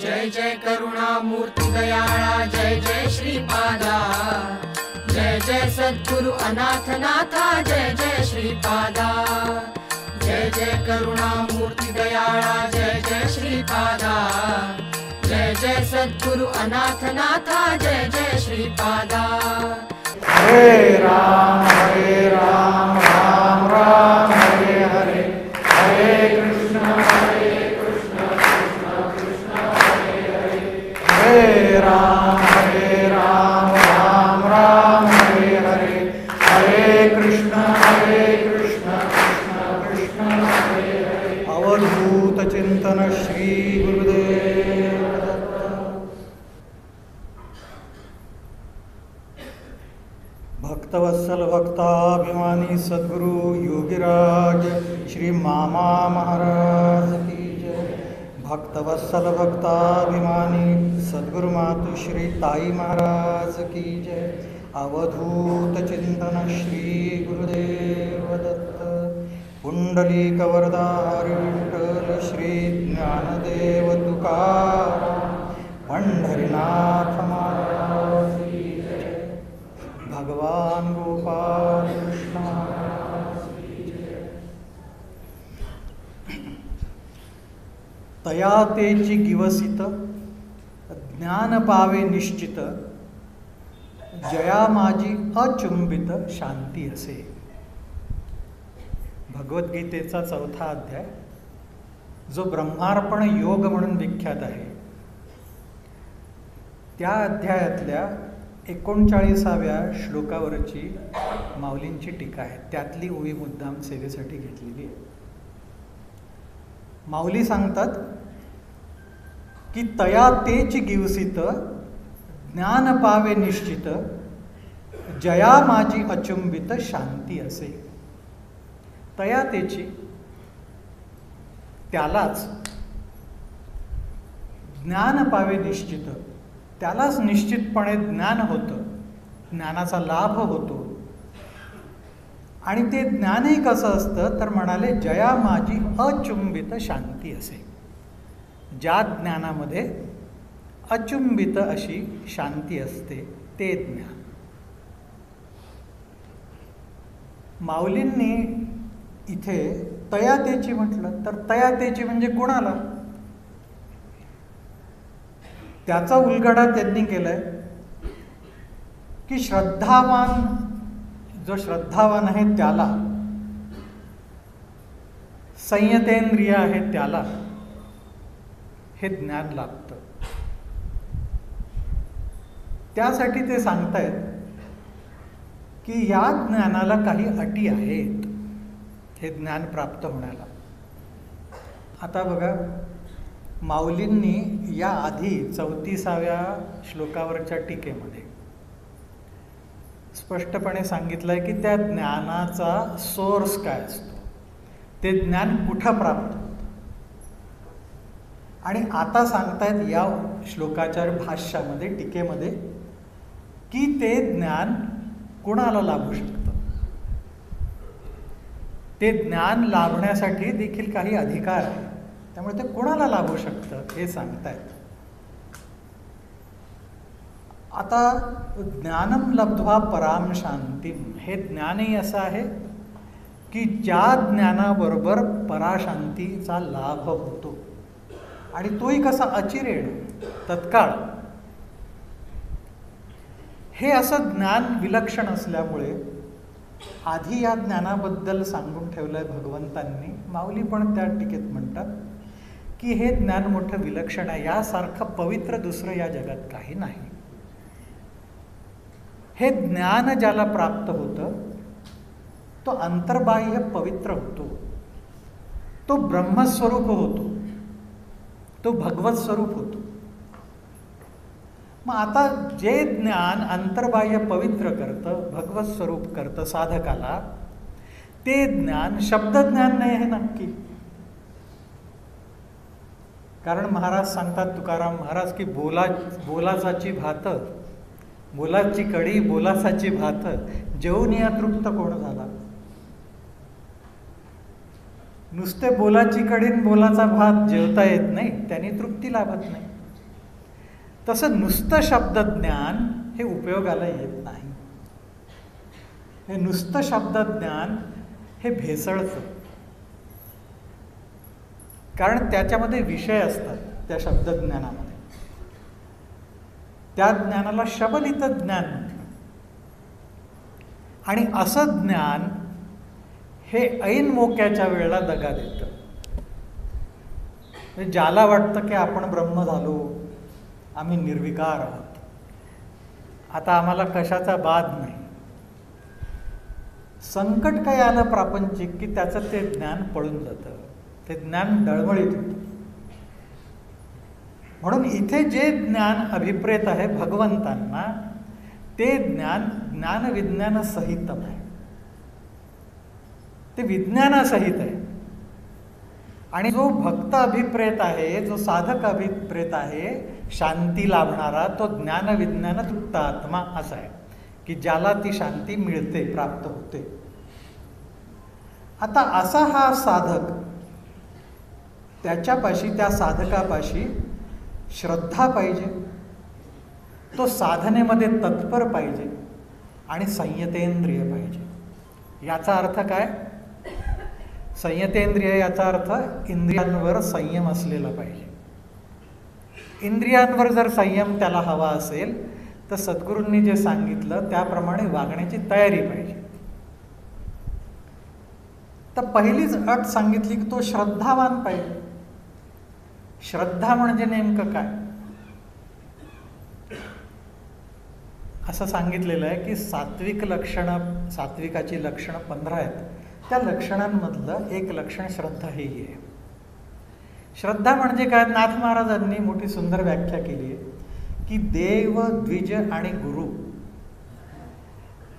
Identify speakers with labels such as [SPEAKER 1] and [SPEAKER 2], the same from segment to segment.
[SPEAKER 1] जय जय करुणामूर्ति दयाळा, जय जय श्रीपादा, जय जय सद्गुरु अनाथनाथा, जय जय श्रीपादा, जय जय करुणामूर्ति दयाळा, जय जय श्रीपादा, जय जय सद्गुरु अनाथनाथा, जय जय श्रीपादा।
[SPEAKER 2] हरे राम राम राम हरे हरे, हरे कृष्ण कृष्ण कृष्ण हरे हरे, हरे राम राम राम हरे हरे, हरे कृष्ण कृष्ण कृष्ण हरे हरे। अवधूत चिंतन श्री गुरुदेव दत्त। भक्तवत्सल भक्ताभिमानी सद्गुरु योगीराज श्री मामा महाराज की जय। भक्तवत्सल भक्ताभिमानी सद्गुरु मातु श्री ताई महाराज की जय। अवधूत चिंतन श्री गुरुदेव दत्त। पुंडलिक वरदा हरी विठ्ठल श्री ज्ञानदेव तुकाराम पंढरीनाथ महाराज की जय। भगवान गोपाल कृष्ण महाराज की जय। तया तेची गिवसित ज्ञान पावे निश्चित, जया माझी अचुंबित शांती असे। भगवद्गीतेचा 4था अध्याय, जो ब्रह्मार्पण योग म्हणून विख्यात आहे, त्या अध्यायातल्या 39व्या श्लोकावरची माऊलींची टीका आहे। त्यातली ओळी मुद्दाम सेवेसाठी घेतलेली आहे। माऊली सांगतात की तया तेची गिवसित ज्ञान पावे निश्चित, जया माझी अचुंबित शांती असे। तया तेची, त्यालाच ज्ञान पावे निश्चित, त्यालाच निश्चितपणे ज्ञान होतं, ज्ञानाचा लाभ होतो। आणि ते ज्ञानही कसं असतं तर म्हणाले, जया माझी अचुंबित शांती असे। ज्या ज्ञानामध्ये अचुंबित अशी शांती असते ते ज्ञान। माऊलींनी इथे तयातेची म्हटलं तर तयातेची म्हणजे कोणाला? त्याचा उलगडा त्यांनी केलाय की श्रद्धावान, जो श्रद्धावान आहे त्याला, संयतेंद्रिय आहे त्याला हे ज्ञान लागतं। त्यासाठी ते सांगतायत की या ज्ञानाला काही अटी आहेत हे ज्ञान प्राप्त होण्याला। आता बघा, माऊलींनी या आधी 34व्या श्लोकावरच्या टीकेमध्ये स्पष्टपणे सांगितलंय की त्या ज्ञानाचा सोर्स काय असतो, ते ज्ञान कुठं प्राप्त होतं। आणि आता सांगतायत या श्लोकाच्या भाष्यामध्ये, टीकेमध्ये, की ते ज्ञान कुणाला लाभू शकतं। ते ज्ञान लाभण्यासाठी देखील काही अधिकार आहे, त्यामुळे ते कोणाला लाभू शकतं हे सांगतायत। आता ज्ञानम लब्ध्वा पराम शांतीम, हे ज्ञानही असं आहे की ज्या ज्ञानाबरोबर पराशांतीचा लाभ होतो, आणि तोही कसा अचिरेण, तत्काळ। हे असं ज्ञान विलक्षण असल्यामुळे आधी या ज्ञानाबद्दल सांगून ठेवलंय भगवंतांनी। माऊली पण त्या टीकेत म्हणतात की हे ज्ञान मोठं विलक्षण आहे, यासारखं पवित्र दुसरं या जगात काही नाही। हे ज्ञान ज्याला प्राप्त होतं तो अंतर्बाह्य पवित्र होतो, तो ब्रह्मस्वरूप होतो, तो भगवत स्वरूप होतो। मग आता जे ज्ञान अंतर्बाह्य पवित्र करतं, भगवत स्वरूप करतं साधकाला, ते ज्ञान शब्दज्ञान नाही आहे नक्की। कारण महाराज सांगतात, तुकाराम महाराज, की बोलाचाची भात, बोलाची कढी बोलासाची भात, जेवून या तृप्त कोण झाला। नुसते बोलाची कढी बोलाचा भात जेवता येत नाही, त्यांनी तृप्ती लाभत नाही। तसं नुसतं शब्दज्ञान हे उपयोगाला येत नाही. हे नुसतं शब्दज्ञान हे भेसळचं, कारण त्याच्यामध्ये विषय असतात. त्या शब्दज्ञानामध्ये त्या ज्ञानाला शबलित ज्ञान म्हटलं. आणि असं ज्ञान हे ऐन मोक्याच्या वेळेला दगा देतं. ज्याला वाटतं की आपण ब्रह्म झालो, आम्ही निर्विकार आहोत, आता आम्हाला कशाचा बाध नाही, संकट काही आलं प्रापंचिक की त्याचं ते ज्ञान पळून जातं, ते ज्ञान डळमळीत होतं. म्हणून इथे जे ज्ञान अभिप्रेत आहे भगवंतांना, ते ज्ञान ज्ञानविज्ञानसहितम आहे, ते विज्ञानासहित आहे. आणि जो भक्त अभिप्रेत आहे, जो साधक अभिप्रेत आहे, शांती लाभणारा, तो ज्ञानविज्ञान तृप्त आत्मा असा आहे की ज्याला ती शांती मिळते, प्राप्त होते. आता असा हा साधक, त्याच्यापाशी, त्या साधकापाशी श्रद्धा पाहिजे, तो साधनेमध्ये तत्पर पाहिजे आणि संयतेंद्रिय पाहिजे. याचा अर्थ काय? संयतेंद्रिय याचा अर्थ इंद्रियांवर संयम असलेला पाहिजे. इंद्रियांवर जर संयम त्याला हवा असेल तर सद्गुरूंनी जे सांगितलं त्याप्रमाणे वागण्याची तयारी पाहिजे. तर पहिलीच अट सांगितली की तो श्रद्धावान पाहिजे. श्रद्धा म्हणजे नेमकं काय? असं सांगितलेलं आहे की सात्विक लक्षणं, सात्विकाची लक्षणं 15 आहेत. त्या लक्षणांमधलं एक लक्षण श्रद्धा हेही आहे. श्रद्धा म्हणजे काय? नाथ महाराजांनी मोठी सुंदर व्याख्या केली आहे की देव, द्विज आणि गुरु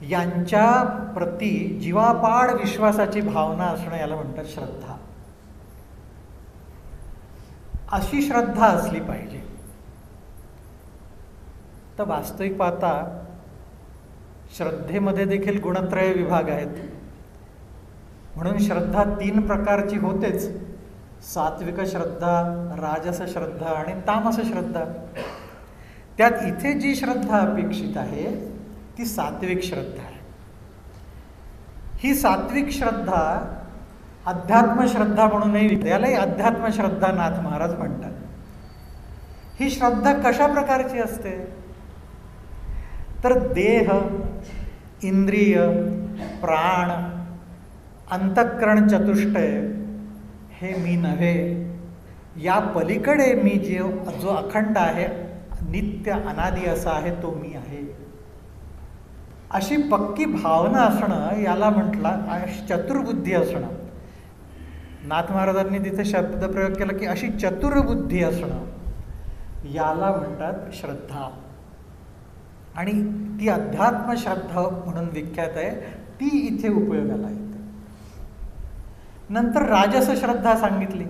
[SPEAKER 2] यांच्या प्रती जीवापाड विश्वासाची भावना असणं याला म्हणतात श्रद्धा. अशी श्रद्धा असली पाहिजे. तर वास्तविक पाहता श्रद्धेमध्ये देखील गुणत्रय विभाग आहेत. म्हणून श्रद्धा 3 प्रकारची होतेच: सात्विक श्रद्धा, राजस श्रद्धा आणि तामस श्रद्धा. त्यात इथे जी श्रद्धा अपेक्षित आहे ती सात्विक श्रद्धा आहे. ही सात्विक श्रद्धा अध्यात्मश्रद्धा म्हणूनही, यालाही अध्यात्मश्रद्धा नाथ महाराज म्हणतात. ही श्रद्धा कशा प्रकारची असते? तर देह, इंद्रिय, प्राण, अंतःकरण चतुष्टय हे मी नव्हे, या पलीकडे मी जो अखंड आहे, नित्य अनादी असा आहे, तो मी आहे, अशी पक्की भावना असणं याला म्हटलं चतुर्बुद्धी असणं. नाथ महाराजांनी तिथे शब्दप्रयोग केला की अशी चतुर्बुद्धी असणं याला म्हणतात श्रद्धा. आणि ती अध्यात्म श्रद्धा म्हणून विख्यात आहे, ती इथे उपयोगाला येते. नंतर राजस श्रद्धा सांगितली.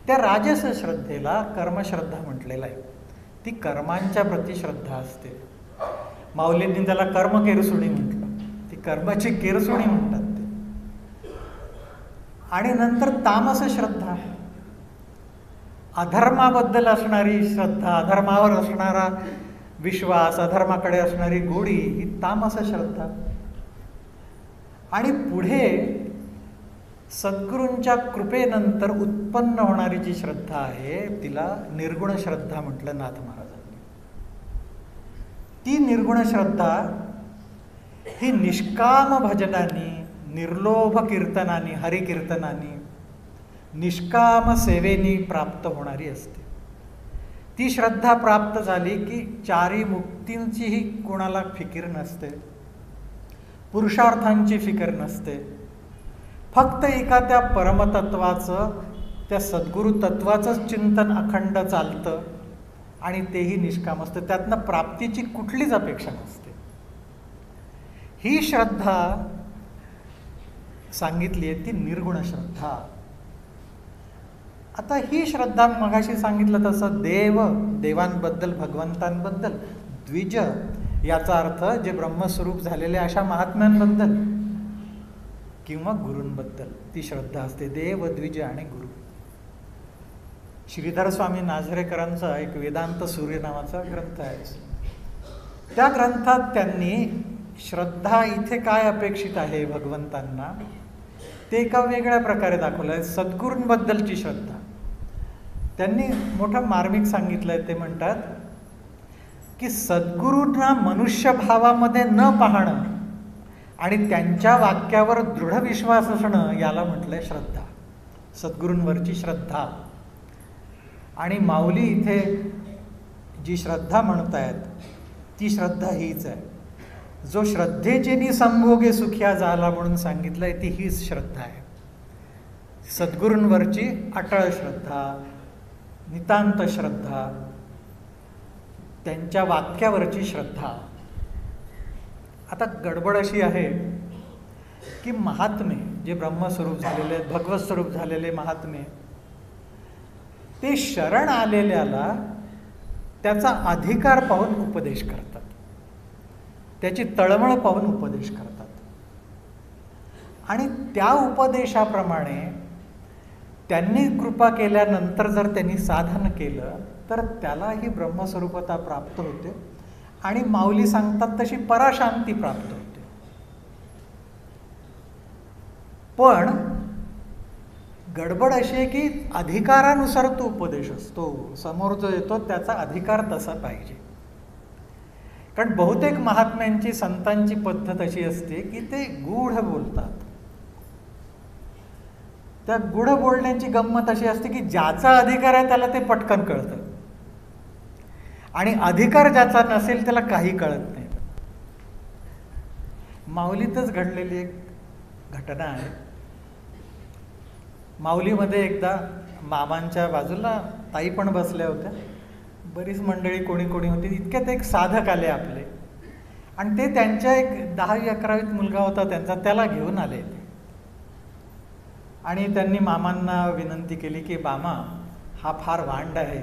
[SPEAKER 2] त्या राजस श्रद्धेला कर्मश्रद्धा म्हटलेलं आहे. ती कर्मांच्या प्रती श्रद्धा असते. माऊलींनी त्याला कर्म केरसुणी म्हटलं. ती कर्माची केरसुणी म्हणतात ते. आणि नंतर तामस श्रद्धा, अधर्माबद्दल असणारी श्रद्धा, अधर्मावर असणारा विश्वास, अधर्माकडे असणारी गोडी, ही तामस श्रद्धा. आणि पुढे सद्गुरूंच्या कृपेनंतर उत्पन्न होणारी जी श्रद्धा आहे तिला निर्गुण श्रद्धा म्हटलं नाथ महाराजांनी. ती निर्गुण श्रद्धा ही निष्काम भजनानी, निर्लोभ कीर्तनानी, हरिकीर्तनानी, निष्काम सेवेनी प्राप्त होणारी असते. ती श्रद्धा प्राप्त झाली की चारी मुक्तींचीही कोणाला फिकीर नसते, पुरुषार्थांची फिकीर नसते. फक्त एका त्या परमतत्वाचं, त्या सद्गुरु तत्वाचं चिंतन अखंड चालतं आणि तेही निष्काम असतं. त्यातनं प्राप्तीची कुठलीच अपेक्षा नसते. ही श्रद्धा सांगितली आहे ती निर्गुण श्रद्धा. आता ही श्रद्धा मगाशी सांगितलं तसं देव, देवांबद्दल, भगवंतांबद्दल, द्विज याचा अर्थ जे ब्रह्मस्वरूप झालेले अशा महात्म्यांबद्दल किंवा गुरूंबद्दल ती श्रद्धा असते. देव, द्विज आणि गुरु. श्रीधर स्वामी नाझरेकरांचा एक वेदांत सूर्य नावाचा ग्रंथ आहे. त्या ग्रंथात त्यांनी श्रद्धा इथे काय अपेक्षित आहे भगवंतांना ते एका वेगळ्या प्रकारे दाखवलं आहे. सद्गुरूंबद्दलची श्रद्धा त्यांनी मोठं मार्मिक सांगितलं आहे. ते म्हणतात की सद्गुरूंना मनुष्य भावामध्ये न पाहणं आणि त्यांच्या वाक्यावर दृढ विश्वास असणं याला म्हटलंय श्रद्धा, सद्गुरूंवरची श्रद्धा. आणि माऊली इथे जी श्रद्धा म्हणतायत ती श्रद्धा हीच आहे. जो श्रद्धेचे संभोगे सुख्या झाला म्हणून सांगितलंय ती हीच श्रद्धा आहे. सद्गुरूंवरची अटळ श्रद्धा, नितांत श्रद्धा, त्यांच्या वाक्यावरची श्रद्धा. आता गडबड अशी आहे की महात्मे जे ब्रह्मस्वरूप झालेले, भगवत स्वरूप झालेले महात्मे, ते शरण आलेल्याला त्याचा अधिकार पाहून उपदेश करतात, त्याची तळमळ पाहून उपदेश करतात. आणि त्या उपदेशाप्रमाणे त्यांनी कृपा केल्यानंतर जर त्यांनी साधन केलं तर त्याला ही ब्रह्मस्वरूपता प्राप्त होते आणि माऊली सांगतात तशी पराशांती प्राप्त होते. पण गडबड अशी आहे की अधिकारानुसार तो उपदेश असतो, समोर जो येतो त्याचा अधिकार तसा पाहिजे. कारण बहुतेक महात्म्यांची, संतांची पद्धत अशी असते की ते गूढ बोलतात. त्या गूढ बोलण्याची गंमत अशी असते की ज्याचा अधिकार आहे त्याला ते पटकन कळतं आणि अधिकार ज्याचा नसेल त्याला काही कळत नाही. माऊलीतच घडलेली एक घटना आहे. माऊलीमध्ये एकदा मामांच्या बाजूला ताई पण बसल्या होत्या, बरीच मंडळी कोणी कोणी होती. इतक्यात एक साधक आले आपले आणि ते त्यांच्या एक 10वी-11वीत मुलगा होता त्यांचा, त्याला घेऊन आले आणि त्यांनी मामांना विनंती केली की मामा हा फार वांड आहे,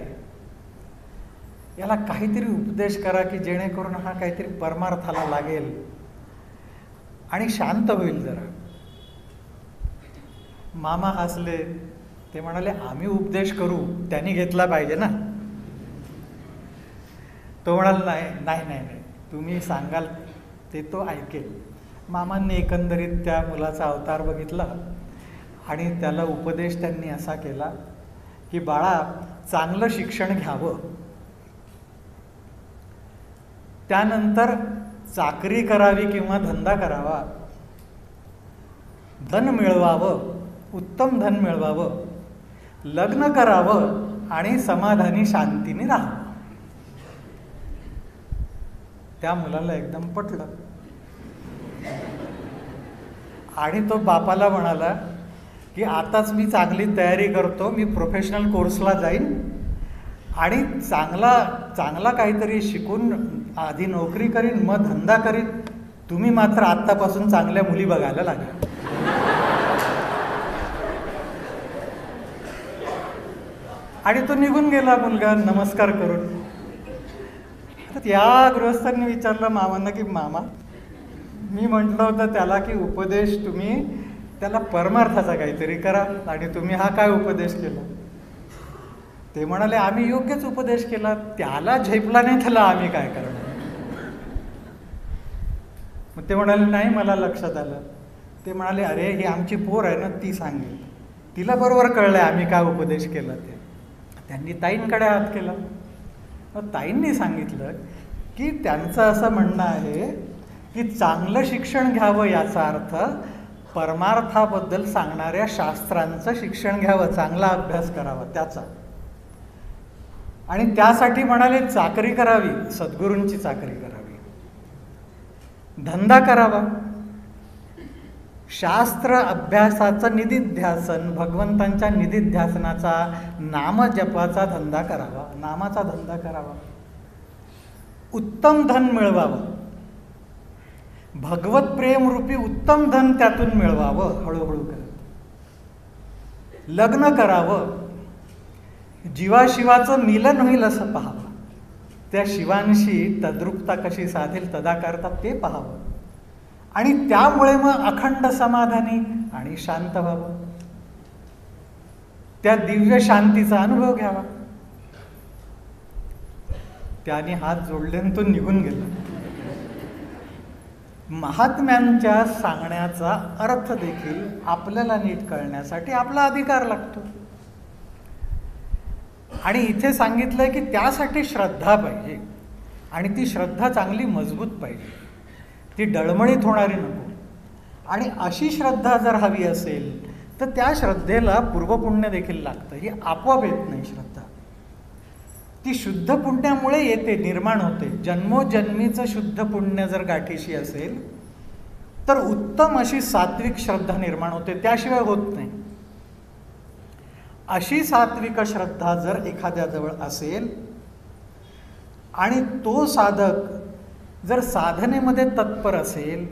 [SPEAKER 2] याला काहीतरी उपदेश करा की जेणेकरून हा काहीतरी परमार्थाला लागेल आणि शांत होईल जरा. मामा हसले. ते म्हणाले आम्ही उपदेश करू, त्यांनी घेतला पाहिजे ना. तो म्हणाला नाही नाही नाही, तुम्ही सांगाल ते तो ऐकेल. मामांनी एकंदरीत त्या मुलाचा अवतार बघितला आणि त्याला उपदेश त्यांनी असा केला की बाळा चांगलं शिक्षण घ्यावं, त्यानंतर चाकरी करावी किंवा धंदा करावा, धन मिळवावं, उत्तम धन मिळवावं, लग्न करावं आणि समाधानी शांतीने राहावं. त्या मुलाला एकदम पटलं आणि तो बापाला म्हणाला की आताच मी चांगली तयारी करतो, मी प्रोफेशनल कोर्सला जाईन आणि चांगला काहीतरी शिकून आधी नोकरी करीन, मग धंदा करीन, तुम्ही मात्र आत्तापासून चांगल्या मुली बघायला लागला. आणि तो निघून गेला मुलगा नमस्कार करून. या गृहस्थांनी विचारलं मामांना की मामा मी म्हटलं होतं त्याला की उपदेश तुम्ही त्याला परमार्थाचा काहीतरी करा आणि तुम्ही हा काय उपदेश केला. ते म्हणाले आम्ही योग्यच उपदेश केला, त्याला झेपला नाही त्याला आम्ही काय करणार. मग ते म्हणाले नाही मला लक्षात आलं. ते म्हणाले अरे ही आमची पोर आहे ना, ती सांगेल, तिला बरोबर कळलंय आम्ही काय उपदेश केला ते. त्यांनी ताईंकडे हात केला. मग ताईंनी सांगितलं की त्यांचं असं म्हणणं आहे की चांगलं शिक्षण घ्यावं याचा अर्थ परमार्थाबद्दल सांगणाऱ्या शास्त्रांचं शिक्षण घ्यावं, चांगला अभ्यास करावा त्याचा. आणि त्यासाठी म्हणाले चाकरी करावी, सद्गुरूंची चाकरी करावी, धंदा करावा, शास्त्र अभ्यासाचं निधिध्यासन, भगवंतांच्या निधिध्यासनाचा, नामजपाचा धंदा करावा, नामाचा धंदा करावा, उत्तम धन मिळवावं, भगवत प्रेमरूपी उत्तम धन त्यातून मिळवावं हळूहळू करत, लग्न करावं, जीवाशिवाचं मिलन होईल असं पाहावं, त्या शिवांशी तद्रुपता कशी साधेल तदाकारता ते पाहावं आणि त्यामुळे मग अखंड समाधानी आणि शांत व्हावं. त्या दिव्य शांतीचा अनुभव घ्यावा. त्याने हात जोडले आणि तो निघून गेला. महात्म्यांच्या सांगण्याचा अर्थ देखील आपल्याला नीट कळण्यासाठी आपला अधिकार लागतो. आणि इथे सांगितलंय की त्यासाठी श्रद्धा पाहिजे, आणि ती श्रद्धा चांगली मजबूत पाहिजे, ती डळमळीत होणारी नको. आणि अशी श्रद्धा जर हवी असेल तर त्या श्रद्धेला पूर्वपुण्य देखील लागतं. ही आपोआप येत नाही श्रद्धा, ती शुद्ध पुण्यामुळे येते, निर्माण होते. जन्मोजन्मीचं शुद्ध पुण्य जर गाठीशी असेल तर उत्तम अशी सात्विक श्रद्धा निर्माण होते, त्याशिवाय होत नाही. अशी सात्विक श्रद्धा जर एखाद्याजवळ असेल आणि तो साधक जर साधनेमध्ये तत्पर असेल,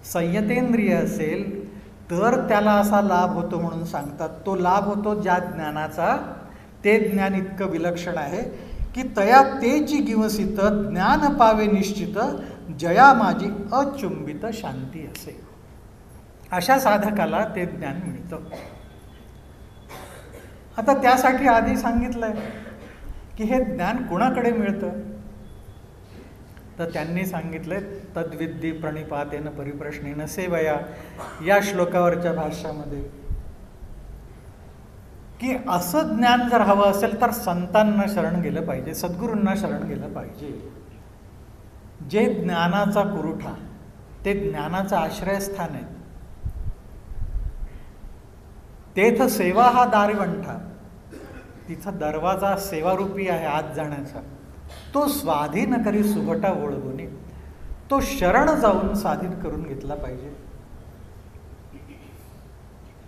[SPEAKER 2] संयतेंद्रिय असेल, तर त्याला असा लाभ होतो म्हणून सांगतात. तो लाभ होतो ज्या ज्ञानाचा, ते ज्ञान इतकं विलक्षण आहे की तया तेची गिवसित ज्ञान पावे निश्चित, जया माझी अचुंबित शांती असे. अशा साधकाला ते ज्ञान मिळतं. आता त्यासाठी आधी सांगितलंय की हे ज्ञान कुणाकडे मिळतं, तर त्यांनी सांगितलंय तद्विद्धी प्रणिपातेन परिप्रश्नेन सेवया या श्लोकावरच्या भाष्यामध्ये की असं ज्ञान जर हवं असेल तर संतांना शरण गेलं पाहिजे, सद्गुरूंना शरण गेलं पाहिजे. जे ज्ञानाचा कुरुठा, ते ज्ञानाचं आश्रयस्थान आहे. तेथ सेवा हा दारिवंठा, तिचा दरवाजा सेवारूपी आहे आत जाण्याचा. तो स्वाधीन करी सुभटा ओळगुनी, तो शरण जाऊन स्वाधीन करून घेतला पाहिजे.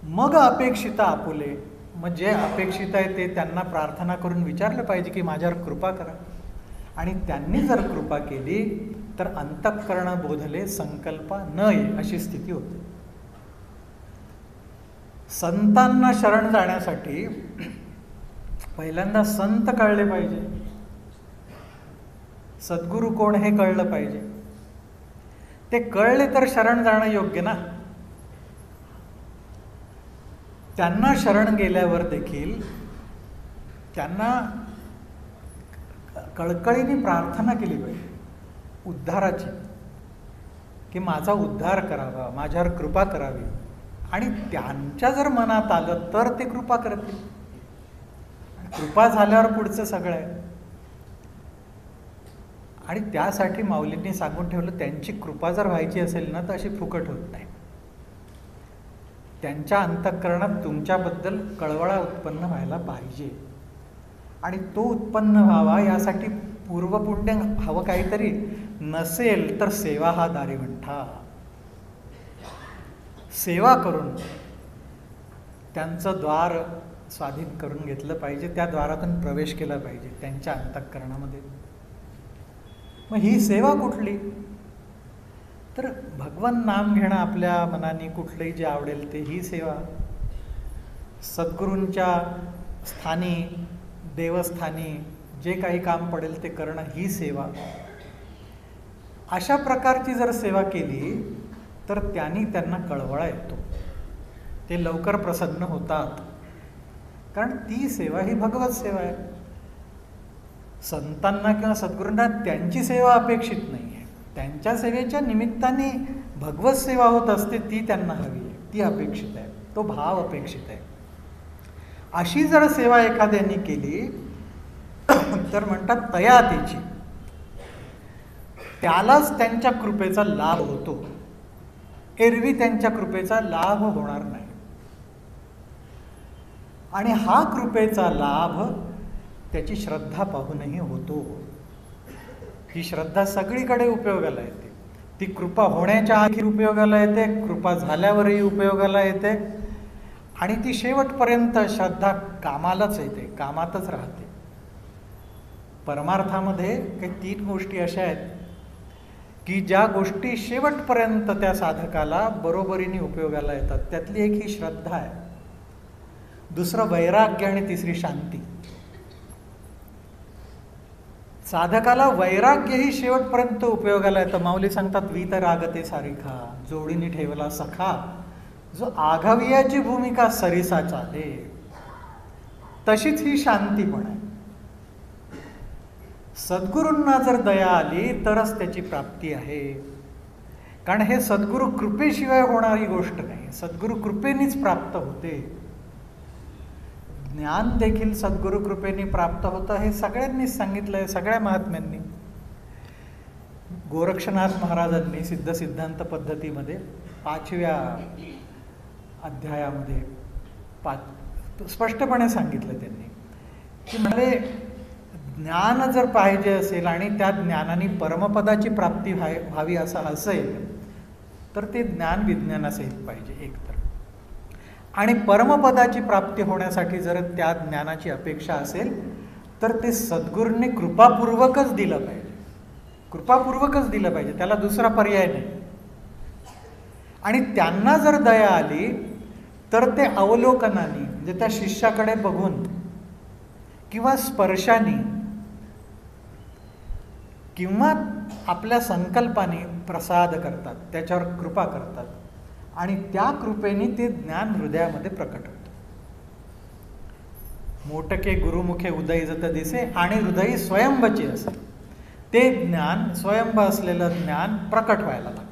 [SPEAKER 2] मग अपेक्षित आपुले, मग जे अपेक्षित आहे ते त्यांना प्रार्थना करून विचारलं पाहिजे की माझ्यावर कृपा करा. आणि त्यांनी जर कृपा केली तर अंतःकरण बोधले संकल्पा न ये अशी स्थिती होते. संतांना शरण जाण्यासाठी पहिल्यांदा संत कळले पाहिजे, सद्गुरू कोण हे कळलं पाहिजे. ते कळले तर शरण जाणं योग्य ना. त्यांना शरण गेल्यावर देखील त्यांना कळकळीने प्रार्थना केली पाहिजे उद्धाराची, की माझा उद्धार करावा, माझ्यावर कृपा करावी. आणि त्यांच्या जर मनात आलं तर ते कृपा करतील. कृपा झाल्यावर पुढचं सगळं आहे. आणि त्यासाठी माऊलींनी सांगून ठेवलं, त्यांची कृपा जर व्हायची असेल ना तर अशी फुकट होत नाही. त्यांच्या अंतःकरणात तुमच्याबद्दल कळवळा उत्पन्न व्हायला पाहिजे. आणि तो उत्पन्न व्हावा यासाठी पूर्वपुण्य हवं काहीतरी. नसेल तर सेवा हा दारिवंठा, सेवा करून त्यांचं द्वार स्वाधीन करून घेतलं पाहिजे, त्या द्वारातून प्रवेश केला पाहिजे त्यांच्या अंतःकरणामध्ये. मग ही सेवा कुठली, तर भगवान नाम घेणं आपल्या मनाने कुठलंही जे आवडेल ते, ही सेवा. सद्गुरूंच्या स्थानी, देवस्थानी जे काही काम पडेल ते करणं, ही सेवा. अशा प्रकारची जर सेवा केली तर त्यांनी त्यांना कळवळा येतो, ते लवकर प्रसन्न होतात. कारण ती सेवा ही भगवत सेवा आहे. संतांना किंवा सद्गुरूंना त्यांची सेवा अपेक्षित नाही आहे, त्यांच्या सेवेच्या निमित्ताने भगवत सेवा होत असते, ती त्यांना हवी आहे, ती अपेक्षित आहे, तो भाव अपेक्षित आहे. अशी जर सेवा एखाद्याने केली तर म्हणतात तया तिची, त्यालाच त्यांच्या कृपेचा लाभ होतो, एरवी त्यांच्या कृपेचा लाभ होणार नाही. आणि हा कृपेचा लाभ त्याची श्रद्धा पाहूनही होतो. ही श्रद्धा सगळीकडे उपयोगाला येते. ती कृपा होण्याच्या आधी उपयोगाला येते, कृपा झाल्यावरही उपयोगाला येते. आणि ती शेवटपर्यंत श्रद्धा कामालाच येते, कामातच राहते. परमार्थामध्ये काही 3 गोष्टी अशा आहेत की ज्या गोष्टी शेवटपर्यंत त्या साधकाला बरोबरीने उपयोगाला येतात. त्यातली एक ही श्रद्धा आहे, दुसरं वैराग्य आणि तिसरी शांती. साधकाला वैराग्य ही शेवटपर्यंत उपयोगाला येतं. माऊली सांगतात वीतरागते सारिखा, जोडीने ठेवला सखा, जो आघावियाची भूमिका सरिसा चाले. तशीच ही शांती पण आहे. सद्गुरूंना जर दया आली तरच त्याची प्राप्ती आहे. कारण हे सद्गुरू कृपेशिवाय होणारी गोष्ट नाही, सद्गुरू कृपेनेच प्राप्त होते. ज्ञान देखील सद्गुरू कृपेने प्राप्त होतं हे सगळ्यांनीच सांगितलंय, सगळ्या महात्म्यांनी. गोरक्षनाथ महाराजांनी सिद्ध सिद्धांत पद्धतीमध्ये 5व्या अध्यायामध्ये स्पष्टपणे सांगितलं त्यांनी की मला ज्ञान जर पाहिजे असेल आणि त्या ज्ञानाने परमपदाची प्राप्ती व्हावी असं असेल तर ते ज्ञान विज्ञानासहित पाहिजे एकतर. आणि परमपदाची प्राप्ती होण्यासाठी जर त्या ज्ञानाची अपेक्षा असेल तर ते सद्गुरूंनी कृपापूर्वकच दिलं पाहिजे, कृपापूर्वकच दिलं पाहिजे, त्याला दुसरा पर्याय नाही. आणि त्यांना जर दया आली तर ते अवलोकनाने म्हणजे त्या शिष्याकडे बघून किंवा स्पर्शाने किंवा आपल्या संकल्पाने प्रसाद करतात, त्याच्यावर कृपा करतात आणि त्या कृपेने ते ज्ञान हृदयामध्ये प्रकट होतं. मोटके गुरुमुखे उदय जत दिसे आणि हृदय स्वयंभची असे, ते ज्ञान स्वयंभ असलेलं ज्ञान प्रकट व्हायला लागतं.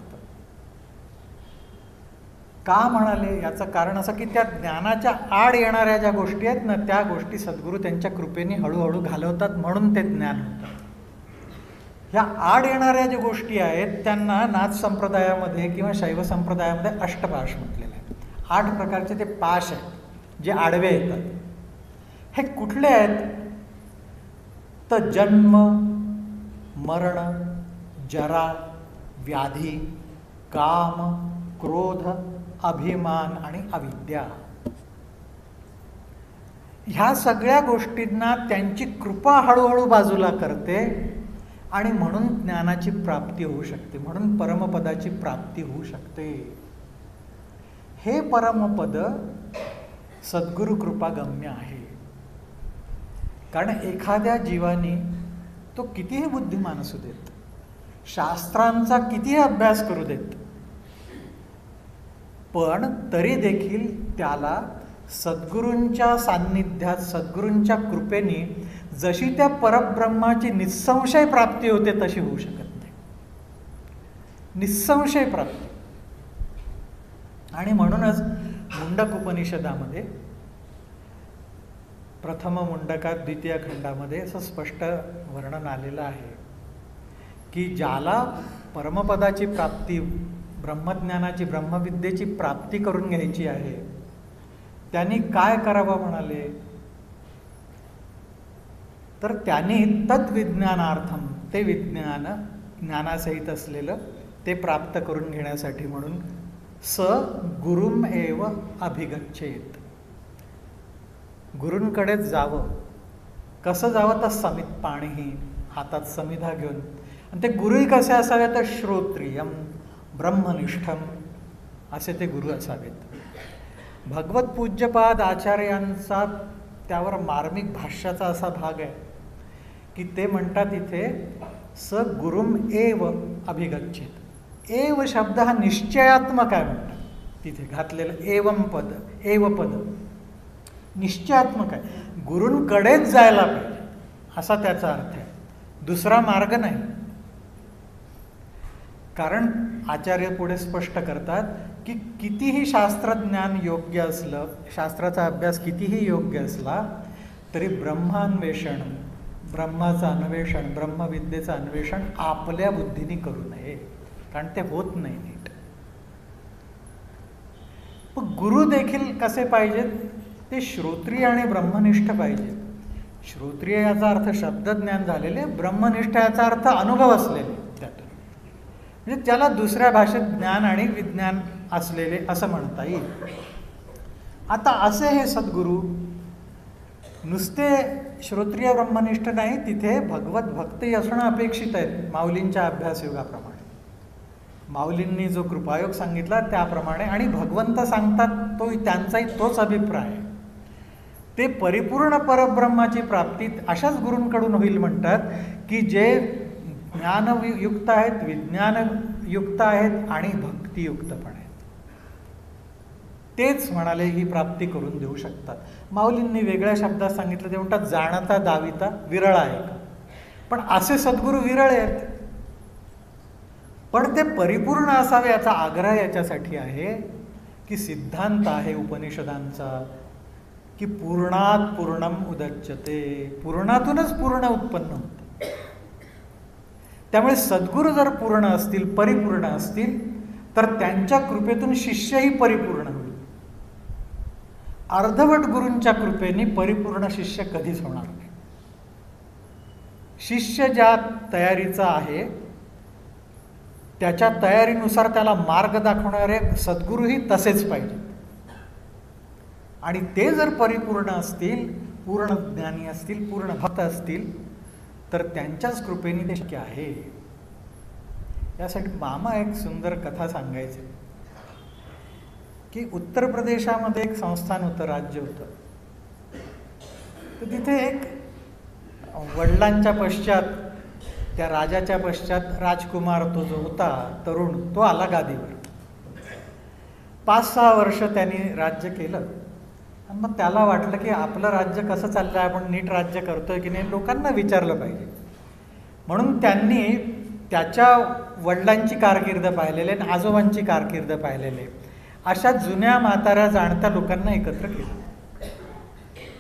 [SPEAKER 2] का म्हणाले? याचं कारण असं की त्या ज्ञानाच्या आड येणाऱ्या ज्या गोष्टी आहेत ना त्या गोष्टी सद्गुरू त्यांच्या कृपेने हळूहळू घालवतात म्हणून ते ज्ञान होतं. ह्या आड येणाऱ्या ज्या गोष्टी आहेत त्यांना नाथ संप्रदायामध्ये किंवा शैव संप्रदायामध्ये अष्टपाश म्हटलेलं आहे. 8 प्रकारचे ते पाश आहेत जे आडवे येतात. हे कुठले आहेत? तर जन्म, मरण, जरा, व्याधी, काम, क्रोध, अभिमान आणि अविद्या. ह्या सगळ्या गोष्टींना त्यांची कृपा हळूहळू बाजूला करते आणि म्हणून ज्ञानाची प्राप्ती होऊ शकते, म्हणून परमपदाची प्राप्ती होऊ शकते. हे परमपद सद्गुरु कृपा गम्य आहे. कारण एखाद्या जीवाने तो कितीही बुद्धिमान असू देत, शास्त्रांचा कितीही अभ्यास करू देत, पण तरी देखील त्याला सद्गुरूंच्या सान्निध्यात सद्गुरूंच्या कृपेने जशी त्या परब्रह्माची निस्संशय प्राप्ती होते तशी होऊ शकत नाही, निस्संशय प्राप्ती. आणि म्हणूनच मुंडक उपनिषदामध्ये प्रथम मुंडकात 2य खंडामध्ये असं स्पष्ट वर्णन आलेलं आहे की ज्याला परमपदाची प्राप्ती, ब्रह्मज्ञानाची, ब्रह्मविद्येची प्राप्ती करून घ्यायची आहे त्यांनी काय करावं म्हणाले? तर त्यांनी तद्विज्ञानार्थम, ते विज्ञान ज्ञानासहित असलेलं ते प्राप्त करून घेण्यासाठी म्हणून स गुरुम एव अभिगच्छेत, गुरूंकडेच जावं. कसं जावं? तर समित पाणीही, हातात समिधा घेऊन. आणि ते गुरुही कसे असावे? तर श्रोत्रियम ब्रह्मनिष्ठम असे ते गुरु असावेत. भगवत पूज्यपाद आचार्यांचा त्यावर मार्मिक भाष्याचा असा भाग आहे की ते म्हणतात इथे स गुरुम एव अभिगच्छेत. एव शब्द हा निश्चयात्मक आहे म्हणतात तिथे घातलेलं. एवम पद, एव पद निश्चयात्मक आहे, गुरूंकडेच जायला पाहिजे असा त्याचा अर्थ आहे, दुसरा मार्ग नाही. कारण आचार्य पुढे स्पष्ट करतात की कितीही शास्त्रज्ञान योग्य असलं, शास्त्राचा अभ्यास कितीही योग्य असला तरी ब्रह्मान्वेषण, ब्रह्माचं अन्वेषण, ब्रह्मविद्येचं अन्वेषण आपल्या बुद्धीने करू नये, कारण ते होत नाही नीट. पण गुरु देखील कसे पाहिजेत? ते श्रोत्रिय आणि ब्रह्मनिष्ठ पाहिजेत. श्रोत्रिय याचा अर्थ शब्दज्ञान झालेले, ब्रह्मनिष्ठ याचा अर्थ अनुभव असलेले त्यातून, म्हणजे त्याला दुसऱ्या भाषेत ज्ञान आणि विज्ञान असलेले असं म्हणता येईल. आता असे हे सद्गुरू नुसते श्रोत्रिय ब्रह्मनिष्ठ नाही, तिथे भगवत भक्ती असणं अपेक्षित आहे. माऊलींच्या अभ्यासयोगाप्रमाणे, माऊलींनी जो कृपायोग सांगितला त्याप्रमाणे, आणि भगवंत सांगतात तो त्यांचाही तोच अभिप्राय. ते परिपूर्ण परब्रह्माची प्राप्ती अशाच गुरूंकडून होईल म्हणतात की जे ज्ञानयुक्त आहेत, विज्ञानयुक्त आहेत आणि भक्तियुक्त पण आहेत. तेच म्हणाले ही प्राप्ती करून देऊ शकतात. माऊलींनी वेगळ्या शब्दात सांगितलं, ते म्हणतात जाणता दाविता विरळ आहे का. पण असे सद्गुरू विरळ आहेत, पण ते परिपूर्ण असावे याचा आग्रह याच्यासाठी आहे की सिद्धांत आहे उपनिषदांचा की पूर्णात पूर्णम उदच्यते, पूर्णातूनच पूर्ण उत्पन्न होते. त्यामुळे सद्गुरू जर पूर्ण असतील, परिपूर्ण असतील, तर त्यांच्या कृपेतून शिष्यही परिपूर्ण होईल. अर्धवट गुरूंच्या कृपेने परिपूर्ण शिष्य कधीच होणार नाही. शिष्य ज्या तयारीचा आहे त्याच्या तयारीनुसार त्याला मार्ग दाखवणारे सद्गुरूही तसेच पाहिजे. आणि ते जर परिपूर्ण असतील, पूर्ण ज्ञानी असतील, पूर्ण भक्त असतील, तर त्यांच्याच कृपेने ते शक्य आहे. यासाठी मामा एक सुंदर कथा सांगायचे की उत्तर प्रदेशामध्ये एक संस्थान होतं, राज्य होतं. तर तिथे एक वडिलांच्या पश्चात, त्या राजाच्या पश्चात राजकुमार तो जो होता तरुण, तो आला गादीवर. 5-6 वर्ष त्यांनी राज्य केलं. आणि मग त्याला वाटलं की आपलं राज्य कसं चाललं आहे, आपण नीट राज्य करतोय की नाही, लोकांना विचारलं पाहिजे. म्हणून त्यांनी त्याच्या वडिलांची कारकीर्द पाहिलेले आणि आजोबांची कारकीर्द पाहिलेले अशा जुन्या म्हाताऱ्या जाणत्या लोकांना एकत्र केलं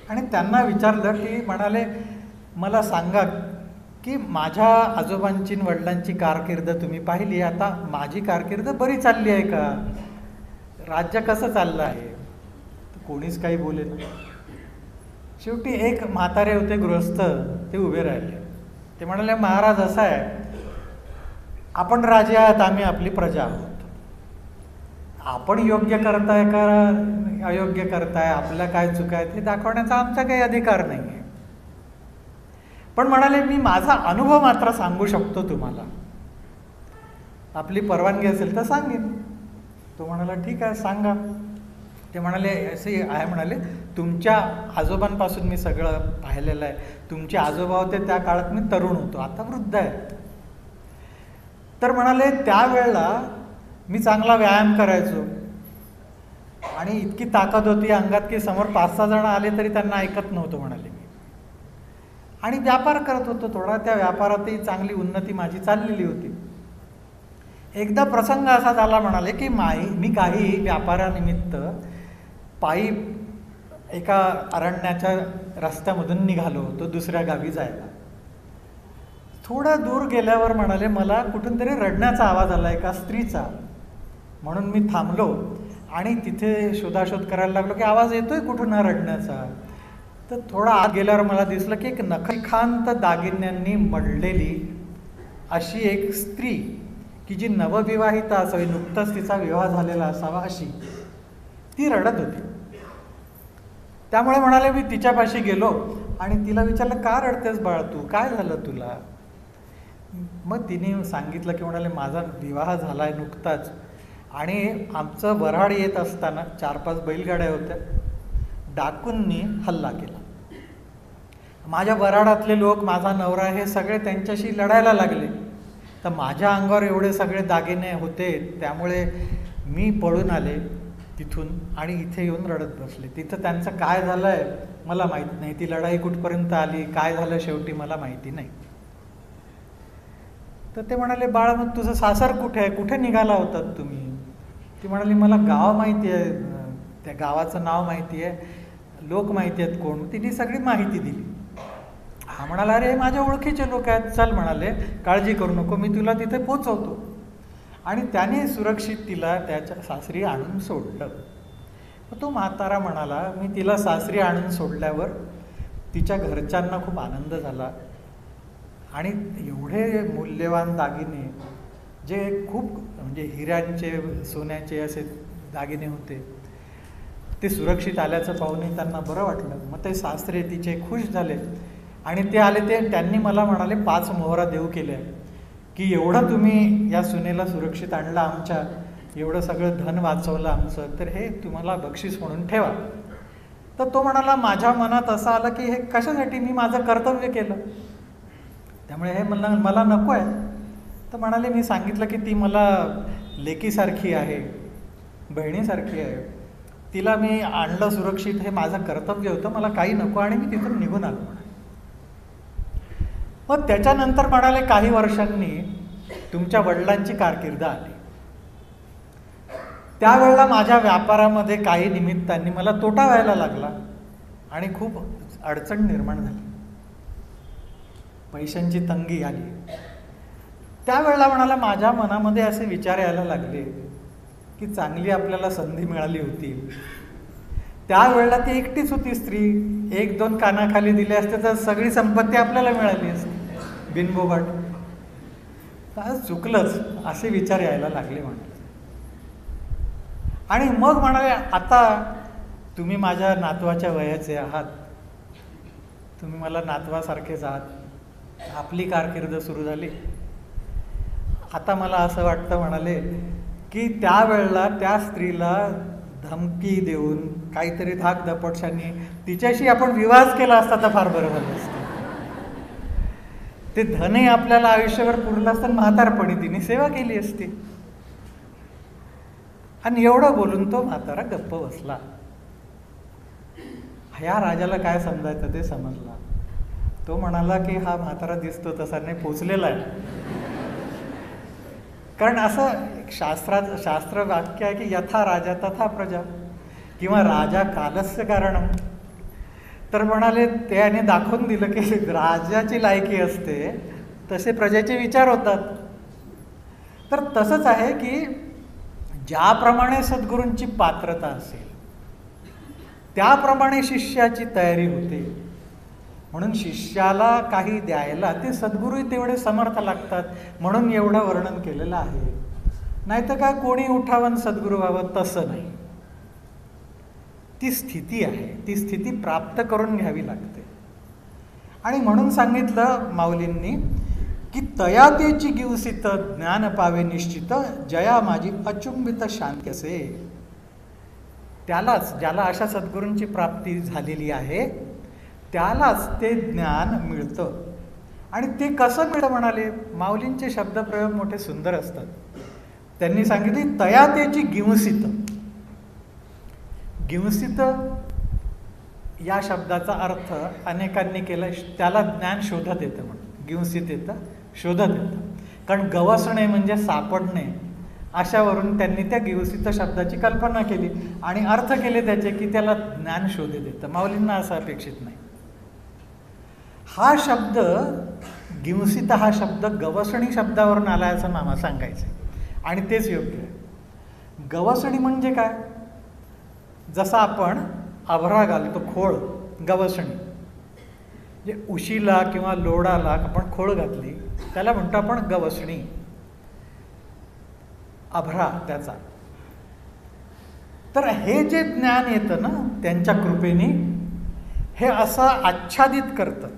[SPEAKER 2] आणि त्यांना विचारलं की म्हणाले, मला सांगा की माझ्या आजोबांची वडिलांची कारकीर्द तुम्ही पाहिली, आता माझी कारकीर्द बरी चालली आहे का, राज्य कसं चाललं आहे. कोणीच काही बोले ना. शेवटी एक म्हातारे होते गृहस्थ, ते उभे राहिले. ते म्हणाले, महाराज असं आहे, आपण राजे आहात, आम्ही आपली प्रजा आहोत. आपण योग्य करताय का अयोग्य करताय, आपल्या काय चुका आहेत हे दाखवण्याचा आमचा काही अधिकार नाही आहे. पण म्हणाले, मी माझा अनुभव मात्र सांगू शकतो तुम्हाला, आपली परवानगी असेल तर सांगेन. तो म्हणाला, ठीक आहे सांगा. ते म्हणाले, असे आहे म्हणाले, तुमच्या आजोबांपासून मी सगळं पाहिलेलं आहे. तुमचे आजोबा होते त्या काळात मी तरुण होतो, आता वृद्ध आहे. तर म्हणाले, त्यावेळेला मी चांगला व्यायाम करायचो आणि इतकी ताकद होती अंगात की समोर 5-6 जण आले तरी त्यांना ऐकत नव्हतं म्हणाले मी. आणि व्यापार करत होतो थोडा, त्या व्यापारातही चांगली उन्नती माझी चाललेली होती. एकदा प्रसंग असा झाला म्हणाले की मी काही व्यापारानिमित्त पायी एका अरण्याच्या रस्त्यामधून निघालो होतो दुसऱ्या गावी जायला. थोडा दूर गेल्यावर म्हणाले, मला कुठून तरी रडण्याचा आवाज आला एका स्त्रीचा. म्हणून मी थांबलो आणि तिथे शोधाशोध करायला लागलो की आवाज येतोय कुठून हा रडण्याचा. तर थोडा आत गेल्यावर मला दिसलं की एक नखशिखांत दागिन्यांनी मढलेली अशी एक स्त्री, की जी नवविवाहित असावी, नुकताच तिचा विवाह झालेला असावा अशी, ती रडत होती. त्यामुळे म्हणाले, मी तिच्यापाशी गेलो आणि तिला विचारलं, का रडतेस बाळा तू, काय झालं तुला. मग तिने सांगितलं की म्हणाले, माझा विवाह झाला आहे नुकताच आणि आमचं वऱ्हाड येत असताना 4-5 बैलगाड्या होत्या, डाकूंनी हल्ला केला. माझ्या वऱ्हाडातले लोक, माझा नवरा, हे सगळे त्यांच्याशी लढायला लागले. तर माझ्या अंगावर एवढे सगळे दागिने होते, त्यामुळे मी पळून आले तिथून आणि इथे येऊन रडत बसले. तिथं त्यांचं काय झालं आहे मला माहीत नाही, ती लढाई कुठपर्यंत आली, काय झालं शेवटी मला माहिती नाही. तर ते म्हणाले, बाळा मग तुझं सासर कुठे आहे, कुठे निघाला होतात तुम्ही. ती म्हणाली, मला गाव माहिती आहे, त्या गावाचं नाव माहिती आहे, लोक माहिती आहेत कोण. तिने सगळी माहिती दिली. हा म्हणाला, अरे माझ्या ओळखीचे लोक आहेत, चल म्हणाले, काळजी करू नको, मी तुला तिथे पोचवतो. आणि त्याने सुरक्षित तिला त्याच्या सासरी आणून सोडलं. मग तो म्हातारा म्हणाला, मी तिला सासरी आणून सोडल्यावर तिच्या घरच्यांना खूप आनंद झाला आणि एवढे मूल्यवान दागिने, जे खूप म्हणजे हिऱ्यांचे सोन्याचे असे दागिने होते, ते सुरक्षित आल्याचं पाहूनही त्यांना बरं वाटलं. मग ते सासरे तिचे खुश झाले आणि ते आले, त्यांनी मला म्हणाले 5 मोहरा देऊ केल्या की एवढं तुम्ही या सुनेला सुरक्षित आणलं, आमच्या एवढं सगळं धन वाचवलं आमचं, तर हे तुम्हाला बक्षीस म्हणून ठेवा. तर तो म्हणाला, माझ्या मनात असं आलं की हे कशासाठी, मी माझं कर्तव्य केलं, त्यामुळे हे मला नको आहे. तर म्हणाले, मी सांगितलं की ती मला लेकीसारखी आहे, बहिणीसारखी आहे, तिला मी आणलं सुरक्षित, हे माझं कर्तव्य होतं, मला काही नको, आणि मी तिथून निघून आलो म्हणाले. मग त्याच्यानंतर म्हणाले काही वर्षांनी तुमच्या वडिलांची कारकीर्द आली. त्यावेळेला माझ्या व्यापारामध्ये काही निमित्तांनी मला तोटा व्हायला लागला आणि खूप अडचण निर्माण झाली, पैशांची तंगी आली. त्यावेळेला म्हणाला माझ्या मनामध्ये असे विचार यायला लागले की चांगली आपल्याला संधी मिळाली होती. त्यावेळेला ती एकटीच होती स्त्री, 1-2 कानाखाली दिले असते तर सगळी संपत्ती आपल्याला मिळाली असती बिनबोबाट. चुकलंच असे विचार यायला लागले म्हणाले. आणि मग म्हणाले आता तुम्ही माझ्या नातवाच्या वयाचे आहात, तुम्ही मला नातवासारखेच आहात, आपली कारकीर्द सुरू झाली. आता मला असं वाटतं म्हणाले की त्यावेळेला त्या स्त्रीला धमकी देऊन काहीतरी धाकधपटशांनी तिच्याशी आपण विवाह केला असता तर फार बरं झालं असतं. ते धनही आपल्याला आयुष्यभर पुरलं असतं, म्हातारपणी तिने सेवा केली असती. आणि एवढं बोलून तो म्हातारा गप्प बसला. ह्या राजाला काय समजायचं ते समजला. तो म्हणाला की हा म्हातारा दिसतो तसा नाही, पोचलेला आहे. कारण असं शास्त्र वाक्य आहे की यथा राजा तथा प्रजा, किंवा राजा कालस्य कारणम. तर म्हणाले त्याने दाखवून दिलं की राजाची लायकी असते तसे प्रजेचे विचार होतात. तर तसंच आहे की ज्याप्रमाणे सद्गुरूंची पात्रता असेल त्याप्रमाणे शिष्याची तयारी होते. म्हणून शिष्याला काही द्यायला ते सद्गुरूही तेवढे समर्थ लागतात, म्हणून एवढं वर्णन केलेलं आहे. नाही तर काय कोणी उठावं सद्गुरू व्हावं तसं नाही. ती स्थिती आहे, ती स्थिती प्राप्त करून घ्यावी लागते. आणि म्हणून सांगितलं माऊलींनी की तया तेची गिवसित ज्ञान पावे निश्चित, जया माझी अचुंबित शांती असे. त्यालाच, ज्याला अशा सद्गुरूंची प्राप्ती झालेली आहे त्यालाच ते ज्ञान मिळतं. आणि ते कसं मिळतं म्हणाले, माऊलींचे शब्दप्रयोग मोठे सुंदर असतात. त्यांनी सांगितले तया तेची गिवसित. गिवसित या शब्दाचा अर्थ अनेकांनी केला, त्याला ज्ञान शोधत येतं म्हणून. गिवसित येतं, शोधत येतं. कारण गवसणे म्हणजे सापडणे, अशावरून त्यांनी त्या गिवसित शब्दाची कल्पना केली आणि अर्थ केले त्याचे की त्याला ज्ञान शोधत येतं. माऊलींना असं अपेक्षित नाही. हा शब्द गिवसित हा शब्द गवसणी शब्दावरून आला असं मामा सांगायचं, आणि तेच योग्य आहे. गवसणी म्हणजे काय, जसा आपण अभरा घालतो खोळ, गवसणी. जे उशीला किंवा लोडाला आपण खोळ घातली त्याला म्हणतो आपण गवसणी, अभरा त्याचा. तर हे जे ज्ञान येतं ना त्यांच्या कृपेने, हे असं आच्छादित करतं,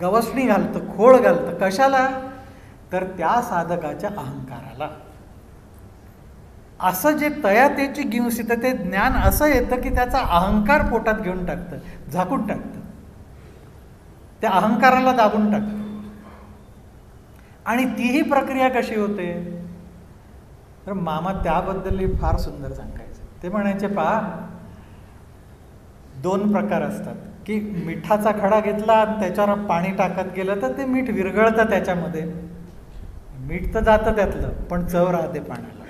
[SPEAKER 2] गवसणी घालतं, खोळ घालतं. कशाला, तर त्या साधकाच्या अहंकाराला. असं जे तया तेची गिवसित, ते ज्ञान असं येतं की त्याचा अहंकार पोटात घेऊन टाकतं, झाकून टाकतं, त्या अहंकाराला दाबून टाकतं. आणि तीही प्रक्रिया कशी होते, तर मामा त्याबद्दल फार सुंदर सांगायचे. ते म्हणायचे पहा, 2 प्रकार असतात की मिठाचा खडा घेतला आणि त्याच्यावर पाणी टाकत गेलं तर ते मीठ विरघळतं त्याच्यामध्ये, मीठ तर जातं त्यातलं पण चव राहते पाण्याला.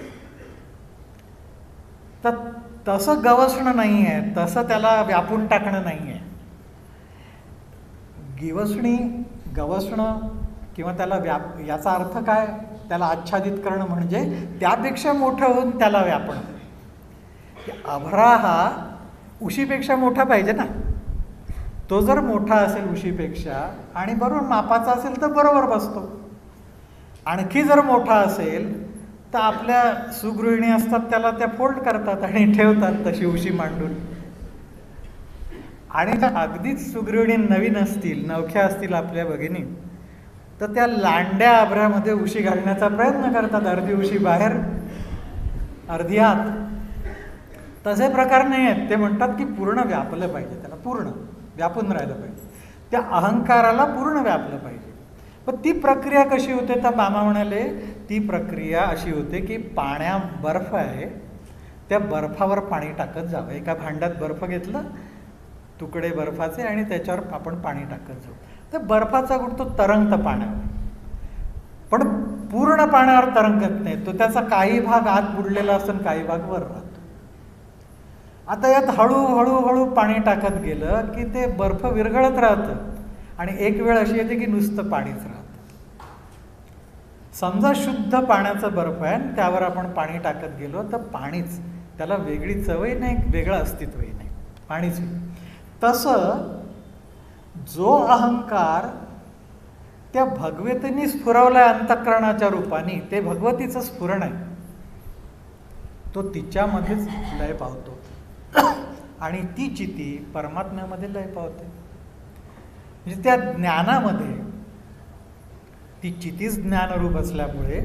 [SPEAKER 2] तर तसं गवसणं नाही आहे, तसं त्याला व्यापून टाकणं नाही आहे. गवसणं किंवा त्याला याचा अर्थ काय, त्याला आच्छादित करणं म्हणजे त्यापेक्षा मोठं होऊन त्याला व्यापणं. अभरा हा उशीपेक्षा मोठा पाहिजे ना. तो जर मोठा असेल उशीपेक्षा आणि बरोबर मापाचा असेल तर बरोबर बसतो. आणखी जर मोठा असेल तर आपल्या सुगृहिणी असतात त्याला त्या फोल्ड करतात आणि ठेवतात तशी उशी मांडून. आणि त्या अगदीच सुगृहिणी नवीन असतील, नवख्या असतील आपल्या भगिनी, तर त्या लांड्या आभऱ्यामध्ये उशी घालण्याचा प्रयत्न करतात, अर्धी उशी बाहेर अर्धी आत. तसे प्रकार नाही आहेत. ते म्हणतात की पूर्ण व्यापलं पाहिजे, त्याला पूर्ण व्यापून राहिलं पाहिजे, त्या अहंकाराला पूर्ण व्यापलं पाहिजे. पण ती प्रक्रिया कशी होते, तर मामा म्हणाले ती प्रक्रिया अशी होते की बर्फ आहे, त्या बर्फावर पाणी टाकत जावं. एका भांड्यात बर्फ घेतलं, तुकडे बर्फाचे, आणि त्याच्यावर आपण पाणी टाकत जाऊ. तर बर्फाचा गुण तो तरंगत पाण्यावर, पण पूर्ण पाण्यावर तरंगत नाही. तो त्याचा काही भाग आत बुडलेला असतो आणि काही भाग वर राहतो. आता यात हळूहळू हळू पाणी टाकत गेलं की ते बर्फ विरघळत राहतं, आणि एक वेळ अशी येते की नुसतं पाणीच राहतं. समजा शुद्ध पाण्याचं बर्फ आहे आणि त्यावर आपण पाणी टाकत गेलो तर पाणीच, त्याला वेगळी चवही नाही, वेगळं अस्तित्वही नाही, पाणीच. तसं जो अहंकार त्या भगवतीने स्फुरवलाय अंतःकरणाच्या रूपाने, ते भगवतीचं स्फुरण आहे, तो तिच्यामध्येच लय पावतो आणि ती चिती परमात्म्यामध्ये लय पावते. म्हणजे त्या ज्ञानामध्ये, ती चितीच ज्ञानरूप असल्यामुळे,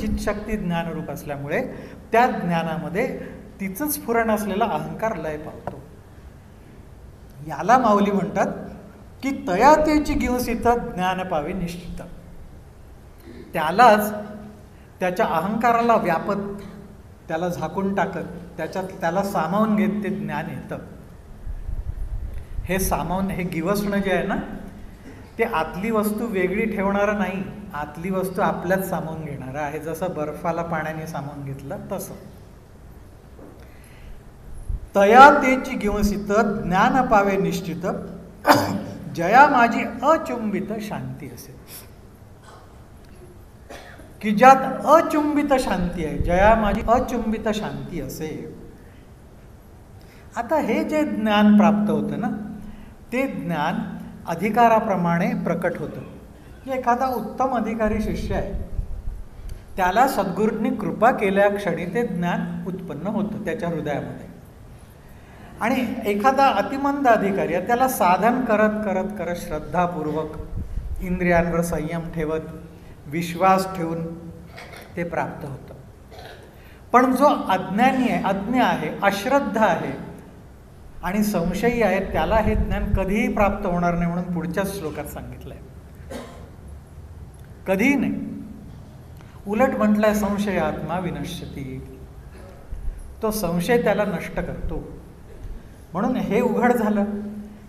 [SPEAKER 2] चितशक्ती ज्ञानरूप असल्यामुळे त्या ज्ञानामध्ये तिचं स्फुरण असलेला अहंकार लय पावतो. याला माऊली म्हणतात की तया तेची गिवसित ज्ञान पावे निश्चित. त्यालाच, त्याच्या अहंकाराला व्यापत, त्याला झाकून टाकत, त्याला सामावून घेत ते ज्ञान येतं. हे सामावून, हे गिवसणं जे आहे ना, ते आतली वस्तू वेगळी ठेवणारं नाही, आतली वस्तू आपल्यात सामावून घेणारं आहे. जसं बर्फाला पाण्याने सामावून घेतलं तसं. तया तेची गिवसित ज्ञान पावे निश्चित, जया माझी अचुंबित शांती असे. की ज्यात अचुंबित शांती आहे, जया माझी अचुंबित शांती असे. आता हे जे ज्ञान प्राप्त होतं ना, ते ज्ञान अधिकाराप्रमाणे प्रकट होतं. की एखादा उत्तम अधिकारी शिष्य आहे, त्याला सद्गुरूंनी कृपा केल्या क्षणी ते ज्ञान उत्पन्न होतं त्याच्या हृदयामध्ये. आणि एखादा अतिमंद अधिकारी आहे, त्याला साधन करत करत करत श्रद्धापूर्वक इंद्रियांवर संयम ठेवत, विश्वास ठेवून ते प्राप्त होतं. पण जो अज्ञानी आहे, अज्ञ आहे, अश्रद्धा आहे आणि संशयी आहे, त्याला हे ज्ञान कधीही प्राप्त होणार नाही म्हणून पुढच्याच श्लोकात सांगितलंय. कधीही नाही. उलट म्हटलंय संशय आत्मा विनश्यती. तो संशय त्याला नष्ट करतो. म्हणून हे उघड झालं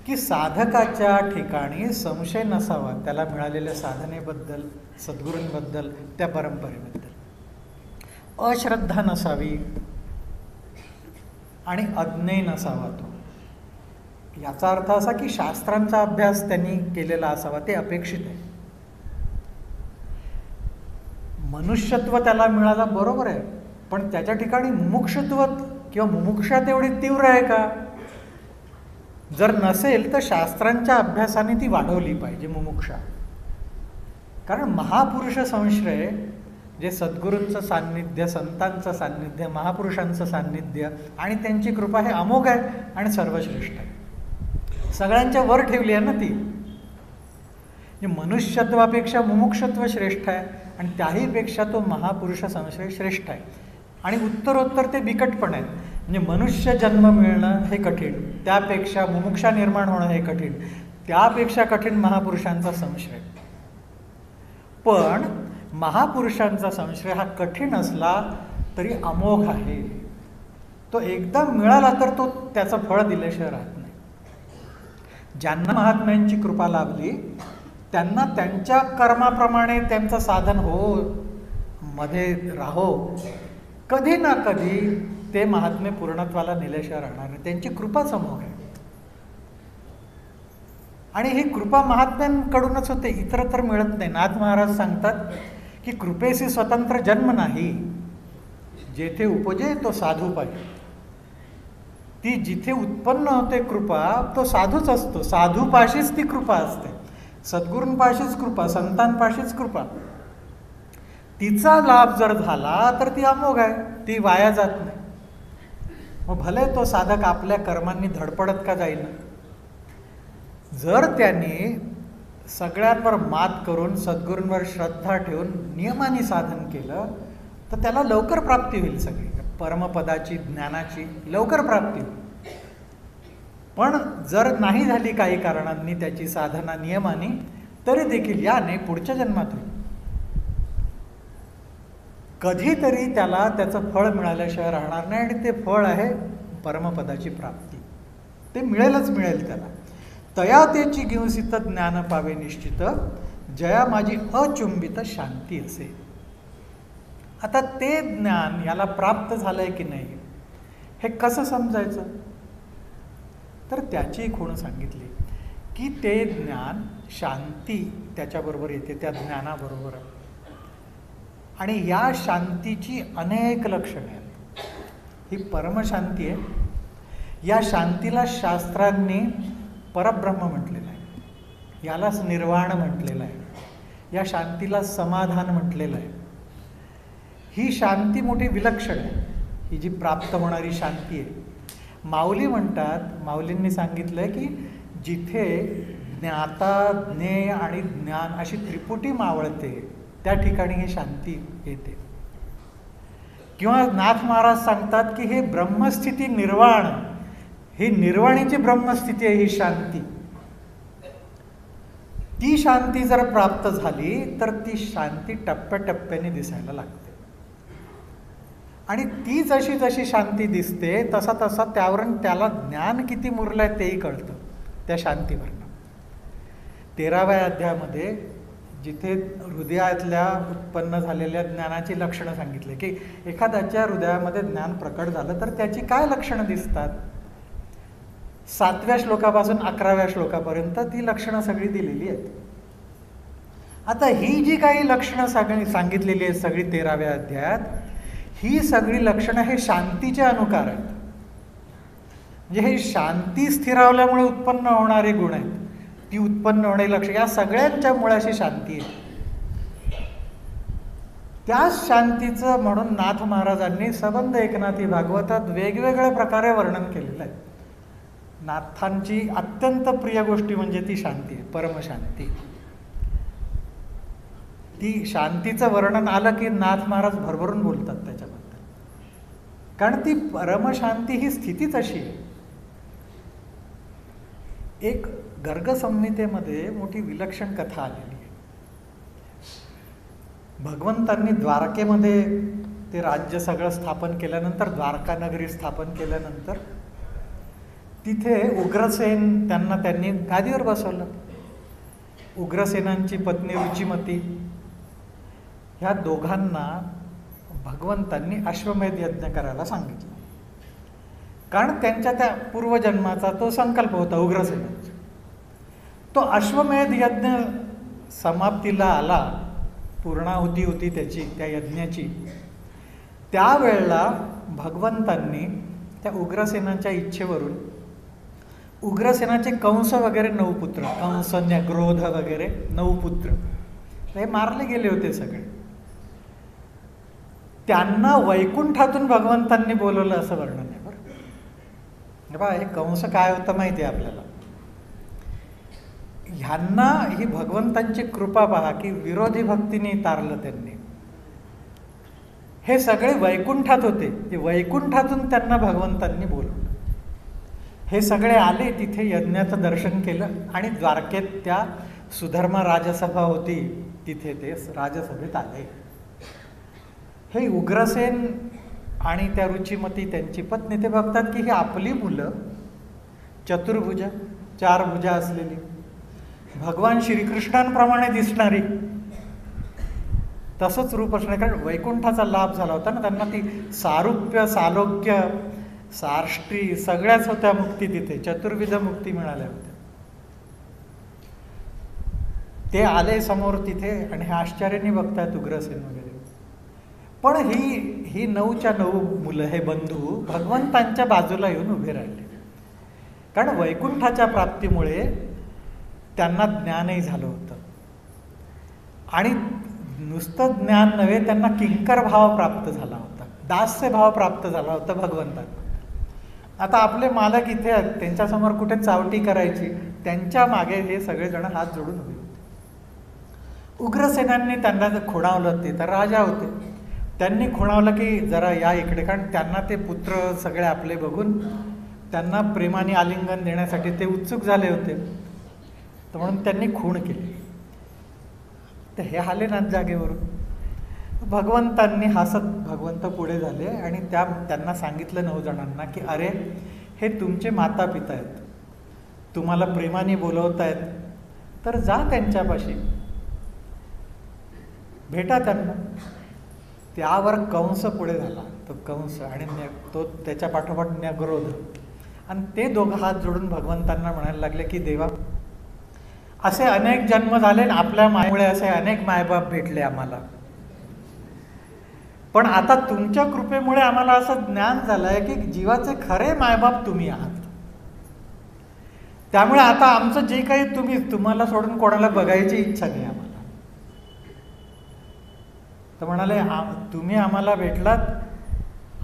[SPEAKER 2] की साधकाच्या ठिकाणी संशय नसावा त्याला मिळालेल्या साधनेबद्दल, सद्गुरूंबद्दल, त्या परंपरेबद्दल. अश्रद्धा नसावी आणि अज्ञेय नसावा तो. याचा अर्थ असा की शास्त्रांचा अभ्यास त्यांनी केलेला असावा, ते अपेक्षित आहे. मनुष्यत्व त्याला मिळाला बरोबर आहे, पण त्याच्या ठिकाणी मुमुक्षत्व किंवा मुमुक्षा तेवढी तीव्र आहे का? जर नसेल तर शास्त्रांच्या अभ्यासाने ती वाढवली पाहिजे मुमुक्षा. कारण महापुरुष संश्रय, जे सद्गुरूंचं सान्निध्य, संतांचं सान्निध्य, महापुरुषांचं सान्निध्य आणि त्यांची कृपा हे अमोघ आहे आणि सर्वश्रेष्ठ आहे. सगळ्यांच्या वर ठेवली आहे ना ती. मनुष्यत्वापेक्षा मुमुक्षत्व श्रेष्ठ आहे आणि त्याहीपेक्षा तो महापुरुष संश्रय श्रेष्ठ आहे. आणि उत्तरोत्तर ते बिकट पण आहे. म्हणजे मनुष्य जन्म मिळणं हे कठीण, त्यापेक्षा मुमुक्षा निर्माण होणं हे कठीण, त्यापेक्षा कठीण महापुरुषांचा संश्रय. पण महापुरुषांचा संश्रय हा कठीण असला तरी अमोघ आहे. तो एकदा मिळाला तर तो त्याचं फळ दिल्याशिवाय राहत नाही. ज्यांना महात्म्यांची कृपा लाभली त्यांना त्यांच्या कर्माप्रमाणे त्यांचं साधन हो, मध्ये राहो, कधी ना कधी ते महात्मे पूर्णत्वाला नेल्याशिवाय राहणार नाही. त्यांची कृपाच अमोघ आहे. आणि ही कृपा महात्म्यांकडूनच होते, इतरत्र मिळत नाही. नाथ महाराज सांगतात की कृपेशी स्वतंत्र जन्म नाही, जेथे उपजे तो साधू पाहिजे. ती जिथे उत्पन्न होते कृपा तो साधूच असतो. साधूपाशीच ती कृपा असते. सद्गुरूंपाशीच कृपा, संतांपाशीच कृपा. तिचा लाभ जर झाला तर ती अमोघ आहे, ती वाया जात नाही. मग भले तो साधक आपल्या कर्मांनी धडपडत का जाईल, जर त्याने सगळ्यांवर मात करून सद्गुरूंवर श्रद्धा ठेवून नियमाने साधन केलं तर त्याला लवकर प्राप्ती होईल. सगळी परमपदाची, ज्ञानाची लवकर प्राप्ती होईल. पण जर नाही झाली काही कारणांनी त्याची साधना नियमाने, तरी देखील याने पुढच्या जन्मात होईल. कधीतरी त्याला त्याचं फळ मिळाल्याशिवाय राहणार नाही, आणि ते फळ आहे परमपदाची प्राप्ती. ते मिळेलच मिळेल त्याला. तया तेची घेऊसित ज्ञान पावे निश्चित, जया माझी अचुंबित शांती असे. आता ते ज्ञान याला प्राप्त झालंय की नाही हे कसं समजायचं? तर त्याची खूण सांगितली की ते ज्ञान, शांती त्याच्याबरोबर येते, त्या ज्ञानाबरोबर. आणि या शांतीची अनेक लक्षणे आहेत. ही परमशांती आहे. या शांतीला शास्त्रांनी परब्रह्म म्हटलेलं आहे, यालाच निर्वाण म्हटलेलं आहे, या शांतीला समाधान म्हटलेलं आहे. ही शांती मोठी विलक्षण आहे, ही जी प्राप्त होणारी शांती आहे. माऊली म्हणतात, माऊलींनी सांगितलंय की जिथे ज्ञाता, ज्ञेय आणि ज्ञान अशी त्रिपुटी मावळते त्या ठिकाणी ही शांती येते. किंवा नाथ महाराज सांगतात की हे ब्रह्मस्थिती निर्वाण, ही निर्वाणीची ब्रह्मस्थिती आहे ही शांती. ती शांती जर प्राप्त झाली तर ती शांती टप्प्याटप्प्याने दिसायला लागते. आणि ती जशी जशी शांती दिसते तसा तसा त्यावरून त्याला ज्ञान किती मुरलंय तेही कळतं त्या शांतीवरनं. 13व्या अध्यायामध्ये जिथे हृदयातल्या उत्पन्न झालेल्या ज्ञानाची लक्षणं सांगितली की एखाद्याच्या हृदयामध्ये ज्ञान प्रकट झालं तर त्याची काय लक्षणं दिसतात, 7व्या श्लोकापासून 11व्या श्लोकापर्यंत ती लक्षणं सगळी दिलेली आहेत. आता ही जी काही लक्षणं सांगितलेली आहेत सगळी 13व्या अध्यायात, ही सगळी लक्षणं हे शांतीचे अनुकार आहेत. म्हणजे हे शांती स्थिरावल्यामुळे उत्पन्न होणारे गुण आहेत, ती उत्पन्न होणारी लक्षणं, या सगळ्यांच्या मुळाशी शांती आहे. त्याच शांतीचं म्हणून नाथ महाराजांनी सबंध एकनाथी भागवतात वेगवेगळ्या प्रकारे वर्णन केलेलं आहे. नाथांची अत्यंत प्रिय गोष्टी म्हणजे ती शांती आहे, परमशांती. ती शांतीचं वर्णन आलं की नाथ महाराज भरभरून बोलतात त्याच्याबद्दल, कारण ती परमशांती ही स्थितीच अशी आहे. एक गर्ग संहितेमध्ये मोठी विलक्षण कथा आलेली आहे. भगवंतांनी द्वारकेमध्ये ते राज्य सगळं स्थापन केल्यानंतर, द्वारका नगरी स्थापन केल्यानंतर तिथे उग्रसेन त्यांनी गादीवर बसवलं. उग्रसेनांची पत्नी रुचिमती, ह्या दोघांना भगवंतांनी अश्वमेध यज्ञ करायला सांगितलं, कारण त्यांच्या त्या पूर्वजन्माचा तो संकल्प होता उग्रसेनांचा. तो अश्वमेध यज्ञ समाप्तीला आला, पूर्णाहुती होती त्याची, त्या यज्ञाची. त्यावेळेला भगवंतांनी त्या उग्रसेनांच्या इच्छेवरून उग्रसेनाचे कंस वगैरे 9 पुत्र, कंस, न्यग्रोध वगैरे 9 पुत्र हे मारले गेले होते सगळे. त्यांना वैकुंठातून भगवंतांनी बोलवलं असं वर्णन आहे बरं. हे कंस काय होतं माहिती आहे आपल्याला. ह्यांना ही भगवंतांची कृपा पहा की विरोधी भक्तीने तारलं त्यांनी. हे सगळे वैकुंठात होते, ते वैकुंठातून त्यांना भगवंतांनी बोलवलं. हे सगळे आले, तिथे यज्ञाचं दर्शन केलं आणि द्वारकेत त्या सुधर्मा राजसभा होती, तिथे ते राजसभेत आले. हे उग्रसेन आणि त्या रुचिमती त्यांची पत्नी ते बघतात की ही आपली मुलं चतुर्भुजा, 4 भुजा असलेली, भगवान श्रीकृष्णांप्रमाणे दिसणारी, तसंच रूप असणे, कारण वैकुंठाचा लाभ झाला होता ना त्यांना. ती सारूप्य, सालोक्य, सार्ष्टी सगळ्याच होत्या मुक्ती, तिथे चतुर्विध मुक्ती मिळाल्या होत्या. ते आले समोर तिथे आणि हे आश्चर्याने बघतायत उग्रसेन वगैरे. पण ही 9च्या 9 मुलं, हे बंधू भगवंतांच्या बाजूला येऊन उभे राहिले, कारण वैकुंठाच्या प्राप्तीमुळे त्यांना ज्ञानही झालं होतं. आणि नुसतं ज्ञान नव्हे, त्यांना किंकर भाव प्राप्त झाला होता, दास्य भाव प्राप्त झाला होता भगवंतांना. आता आपले मालक इथे आहेत, त्यांच्यासमोर कुठे चावटी करायची, त्यांच्या मागे हे सगळेजण हात जोडून उभे होते. उग्रसेनांनी त्यांना खुणावलं, ते तर राजा होते, त्यांनी खुणावलं की जरा या इकडे, कारण त्यांना ते पुत्र सगळे आपले बघून त्यांना प्रेमाने आलिंगन देण्यासाठी ते उत्सुक झाले होते, तर म्हणून त्यांनी खूण केली. तर हे आले ना जागेवरून, भगवंतांनी हसत भगवंत पुढे झाले आणि त्यांना सांगितलं 9 जणांना की अरे हे तुमचे माता पिता आहेत, तुम्हाला प्रेमाने बोलवत आहेत, तर जा त्यांच्यापाशी, भेटा त्यांना. त्यावर कंस पुढे झाला, तो कंस आणि तो त्याच्या पाठोपाठ न्यग्रोध, आणि ते दोघं हात जोडून भगवंतांना म्हणायला लागले की देवा, असे अनेक जन्म झाले, आपल्या मायेमुळे असे अनेक मायबाप भेटले आम्हाला, पण आता तुमच्या कृपेमुळे आम्हाला असं ज्ञान झालंय की जीवाचे खरे मायबाप तुम्ही आहात. त्यामुळे आता आमचं जे काही तुम्हाला सोडून कोणाला बघायची इच्छा नाही आम्हाला. तर म्हणाले तुम्ही आम्हाला भेटलात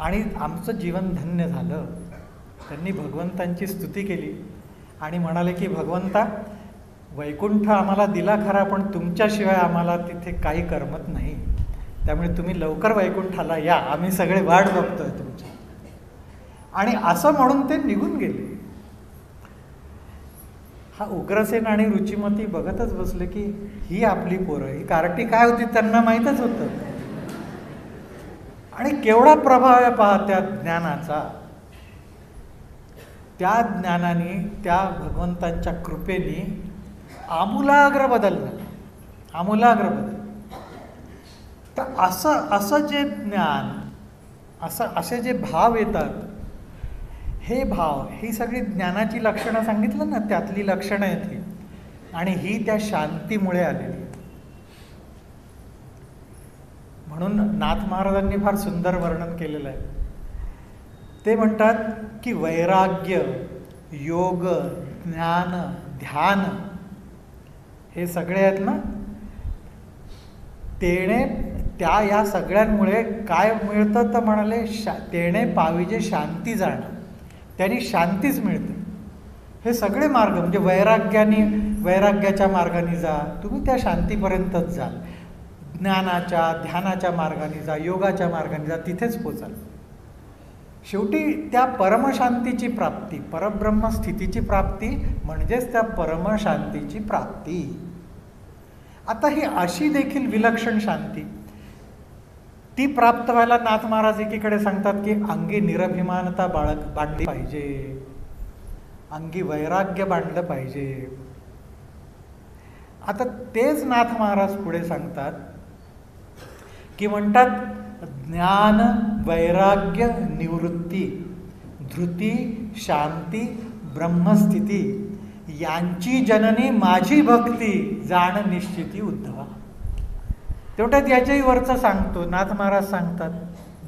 [SPEAKER 2] आणि आमचं जीवन धन्य झालं. त्यांनी भगवंतांची स्तुती केली आणि म्हणाले की भगवंता, वैकुंठ आम्हाला दिला खरा, पण तुमच्याशिवाय आम्हाला तिथे काही करमत नाही, त्यामुळे तुम्ही लवकर वैकुंठाला या, आम्ही सगळे वाट बघतोय तुमची. आणि असं म्हणून ते निघून गेले. हा उग्रसेन आणि रुचिमती बघतच बसले की ही आपली पोरं, ही कार्टी काय होती त्यांना माहीतच होतं. आणि केवढा प्रभाव आहे पहा त्या ज्ञानाचा. त्या ज्ञानाने, त्या भगवंतांच्या कृपेने आमूलाग्र बदल झाला, आमूलाग्र बदल. तर असं जे ज्ञान, असे जे भाव येतात, हे भाव, ही सगळी ज्ञानाची लक्षणं सांगितलं ना, त्यातली लक्षणं आहेत ही, आणि ही त्या शांतीमुळे आलेली. म्हणून नाथ महाराजांनी फार सुंदर वर्णन केलेलं आहे. ते म्हणतात की वैराग्य, योग, ज्ञान, ध्यान हे सगळे आहेत ना, तेणे या सगळ्यांमुळे काय मिळतं तर म्हणाले तेणे पाविजे शांती जाणं, त्यांनी शांतीच मिळते. हे सगळे मार्ग म्हणजे वैराग्याच्या मार्गाने जा, तुम्ही त्या शांतीपर्यंतच जाल. ज्ञानाच्या, ध्यानाच्या मार्गाने जा, योगाच्या मार्गाने जा, तिथेच पोचाल. शेवटी त्या परमशांतीची प्राप्ती, परब्रह्म स्थितीची प्राप्ती म्हणजेच त्या परमशांतीची प्राप्ती. आता ही अशी देखील विलक्षण शांती, ती प्राप्त व्हायला नाथ महाराज एकीकडे सांगतात की अंगी निरभिमानता बांधली पाहिजे, अंगी वैराग्य बांधलं पाहिजे. आता तेच नाथ महाराज पुढे सांगतात की म्हणतात ज्ञान, वैराग्य, निवृत्ती, धृती, शांती, ब्रह्मस्थिती यांची जननी माझी भक्ती, जाण निश्चिती उद्धवा. तेवढ्यात याच्याही वरचं सांगतो नाथ महाराज सांगतात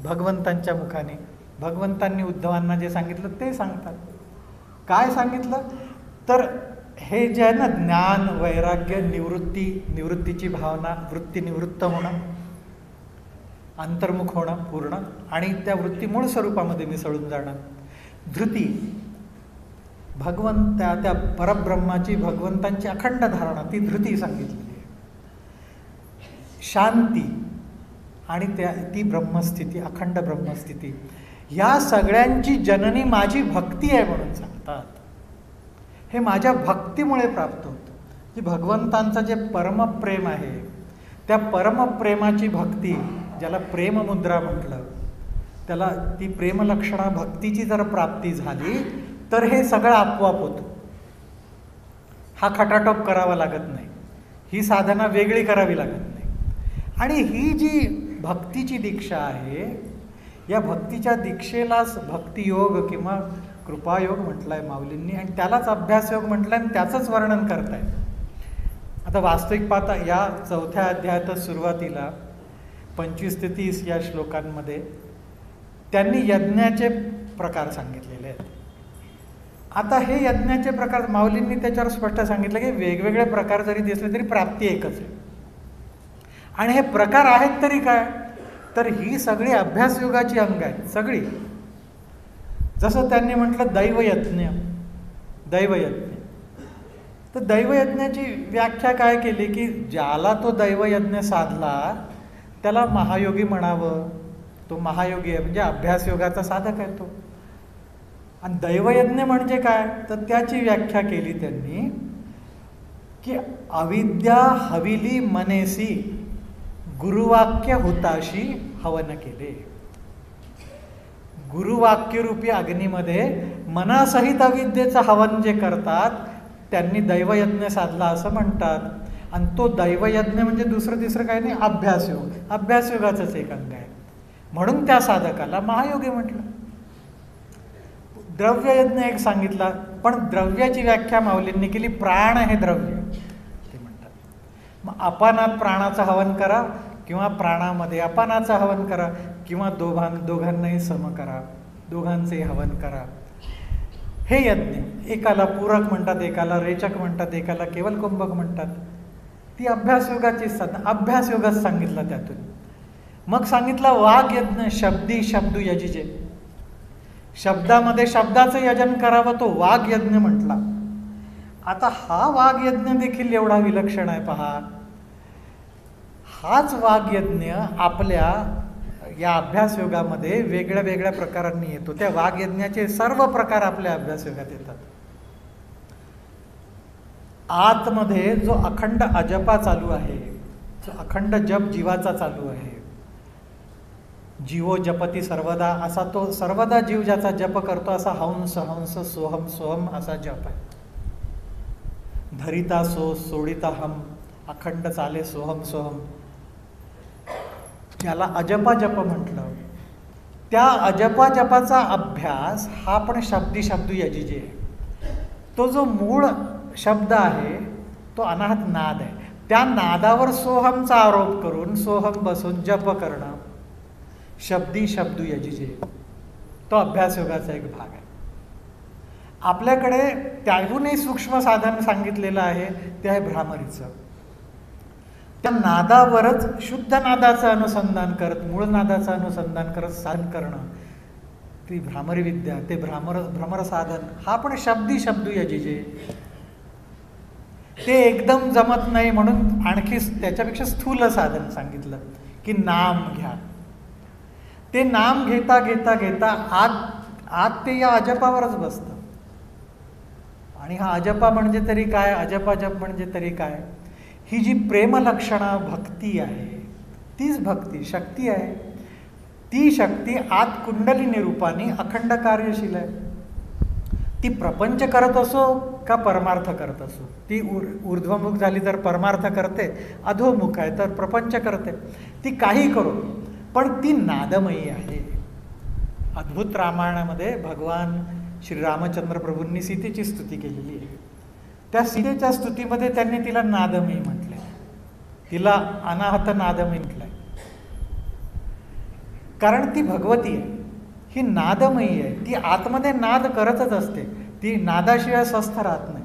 [SPEAKER 2] भगवंतांच्या मुखाने. भगवंतांनी उद्धवांना जे सांगितलं ते सांगतात. काय सांगितलं तर हे जे आहे ना, ज्ञान, वैराग्य, निवृत्तीची भावना, वृत्ती निवृत्त होणं, अंतर्मुख होणं पूर्ण, आणि त्या वृत्ती मूळ स्वरूपामध्ये मिसळून जाणं. धृती, त्या परब्रह्माची, भगवंतांची अखंड धारणा, ती धृती सांगितलेली आहे. शांती आणि ती ब्रह्मस्थिती, अखंड ब्रह्मस्थिती, ह्या सगळ्यांची जननी माझी भक्ती आहे म्हणून सांगतात. हे माझ्या भक्तीमुळे प्राप्त होतं. जी भगवंतांचं जे परमप्रेम आहे, त्या परमप्रेमाची भक्ती, ज्याला प्रेममुद्रा म्हटलं, त्याला ती प्रेमलक्षणा भक्तीची जर प्राप्ती झाली तर हे सगळं आपोआप होतं. हा खटाटोप करावा लागत नाही, ही साधना वेगळी करावी लागत नाही. आणि ही जी भक्तीची दीक्षा आहे, या भक्तीच्या दीक्षेलाच भक्तियोग किंवा कृपायोग म्हटलंय माऊलींनी, आणि त्यालाच अभ्यासयोग म्हटलंय, आणि त्याचंच वर्णन करताय. आता वास्तविक पाहता या 4थ्या अध्यायातच सुरुवातीला 25 ते 30 या श्लोकांमध्ये त्यांनी यज्ञाचे प्रकार सांगितलेले आहेत. आता हे यज्ञाचे प्रकार माऊलींनी त्याच्यावर स्पष्ट सांगितलं की वेगवेगळे प्रकार जरी दिसले तरी प्राप्ती एकच आहे. आणि हे प्रकार आहेत तरी काय, तर ही सगळी अभ्यासयोगाची अंग आहेत सगळी. जसं त्यांनी म्हटलं दैवयज्ञ, तर दैवयज्ञाची व्याख्या काय केली की ज्याला तो दैवयज्ञ साधला त्याला महायोगी म्हणावं. तो महायोगी आहे म्हणजे अभ्यासयोगाचा साधक आहे तो. आणि दैवयज्ञ म्हणजे काय, तर त्याची व्याख्या केली त्यांनी की अविद्या हविली मनेसी गुरुवाक्य हुताशी हवन केले. गुरुवाक्यरूपी अग्नीमध्ये मनासहित अविद्येचं हवन जे करतात त्यांनी दैवयज्ञ साधला असं म्हणतात. आणि तो दैवयज्ञ म्हणजे दुसरं तिसरं काही नाही, अभ्यासयोग. अभ्यासयोगाचंच एक अंग आहे. म्हणून त्या साधकाला महायोगी म्हटलं. द्रव्ययज्ञ एक सांगितला, पण द्रव्याची व्याख्या माऊलींनी केली, प्राण हे द्रव्य ते म्हणतात. मग अपानात प्राणाचं हवन करा किंवा प्राणामध्ये अपानाचं हवन करा किंवा दोघांनाही सम करा, दोघांचे हवन करा. हे यज्ञ एकाला पूरक म्हणतात, एकाला रेचक म्हणतात, एकाला केवल कुंभक म्हणतात. ती अभ्यासयोगाची साधना, अभ्यासयोगाच सांगितला त्यातून. मग सांगितला वाघ यज्ञ, शब्दी शब्दू यजिजे. शब्दामध्ये शब्दाचं यजन करावं, तो वाघ यज्ञ म्हटला. आता हा वाघ यज्ञ देखील एवढा विलक्षण आहे पहा. हाच वाघ यज्ञ आपल्या या अभ्यासयोगामध्ये वेगळ्या वेगळ्या प्रकारांनी येतो. त्या वाघ यज्ञाचे सर्व प्रकार आपल्या अभ्यासयोगात येतात. आतमध्ये जो अखंड अजपा चालू आहे, जो अखंड जप जीवाचा चालू आहे, जीवो जपती सर्वदा, असा तो सर्वदा जीव ज्याचा जप करतो असा हंस हंस सोहम सोहम असा जप आहे. धरिता सो सोडिता हम, अखंड चाले सोहम सोहम, याला अजपा जप म्हटलं. त्या अजपा जपाचा अभ्यास हा पण शब्दी शब्दू यजिजे आहे. तो जो मूळ शब्द आहे तो अनाहत नाद आहे. त्या नादावर सोहमचा आरोप करून सोहम बसून जप करणं शब्दी शब्दू यजिजे, तो अभ्यासयोगाचा एक भाग आहे. आपल्याकडे त्याहूनही सूक्ष्म साधन सांगितलेलं आहे, ते आहे भ्रामरीचं. त्या नादावरच शुद्ध नादाचं अनुसंधान करत, मूळ नादाचं अनुसंधान करत साधन करणं, ती भ्रामरी विद्या, ते भ्रमर साधन, हा पण शब्दी शब्दू यजिजे. ते एकदम जमत नाही म्हणून आणखी त्याच्यापेक्षा स्थूल साधन सांगितलं की नाम घ्या. ते नाम घेता घेता घेता आत ते या अजपावरच बसतं. आणि हा अजपा म्हणजे तरी काय, अजपा जप म्हणजे तरी काय, ही जी प्रेमलक्षणा भक्ती आहे तीच भक्ती शक्ती आहे. ती शक्ती आत कुंडलिनी रूपाने अखंड कार्यशील आहे. ती प्रपंच करत असो का परमार्थ करत असो, ती ऊर्ध्वमुख झाली तर परमार्थ करते, अधोमुख आहे तर प्रपंच करते. ती काही करो पण ती नादमयी आहे. अद्भुत रामायणामध्ये भगवान श्री रामचंद्र प्रभूंनी सीतेची स्तुती केलेली आहे. त्या सीतेच्या स्तुतीमध्ये त्यांनी तिला नादमयी म्हटलंय, तिला अनाहत नादमयी म्हटलंय. कारण ती भगवती आहे, ही नादमयी आहे. ती आतमध्ये नाद करतच असते, ती नादाशिवाय स्वस्थ राहत नाही.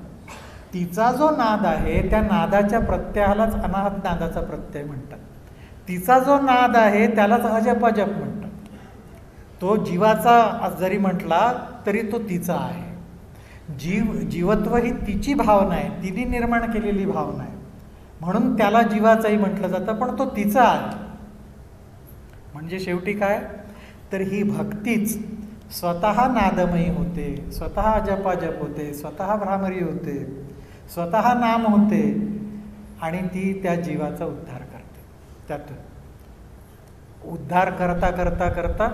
[SPEAKER 2] तिचा जो नाद आहे त्या नादाच्या प्रत्ययालाच अनाहत नादाचा प्रत्यय म्हणतात. तिचा जो नाद आहे त्यालाच अजप-अजप म्हणतात. तो जीवाचा जरी म्हटला तरी तो तिचा आहे. जीवत्व ही तिची भावना आहे, तिने निर्माण केलेली भावना आहे, म्हणून त्याला जीवाचाही म्हटलं जातं, पण तो तिचा आहे. म्हणजे शेवटी काय तर ही भक्तीच स्वतः नादमयी होते, स्वतः अजपाजप होते, स्वतः भ्रामरी होते, स्वतः नाम होते आणि ती त्या जीवाचा उद्धार करते. त्यातून उद्धार करता करता करता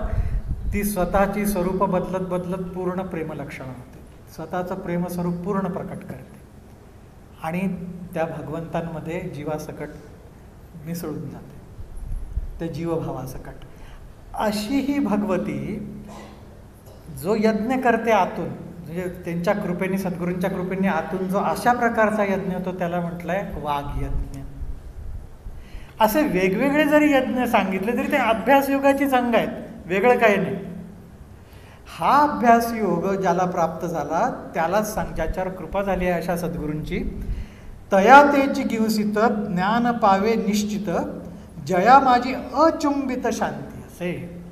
[SPEAKER 2] ती स्वतःची स्वरूप बदलत बदलत पूर्ण प्रेमलक्षण होते, स्वतःचं प्रेमस्वरूप पूर्ण प्रकट करते आणि त्या भगवंतांमध्ये जीवासकट मिसळून जाते, त्या जीवभावासकट. अशी ही भगवती जो यज्ञ करते आतून, म्हणजे त्यांच्या कृपेने, सद्गुरूंच्या कृपेने आतून जो अशा प्रकारचा यज्ञ होतो त्याला म्हटलंय वाघ यज्ञ. असे वेगवेगळे जरी यज्ञ सांगितले तरी ते अभ्यासयोगाचीच अंग आहेत, वेगळं काही नाही. हा अभ्यासयोग ज्याला प्राप्त झाला त्यालाच ज्याच्यावर कृपा झाली आहे अशा सद्गुरूंची, तया तेची गिवसित ज्ञान पावे निश्चित, जया माझी अचुंबित शांती. असे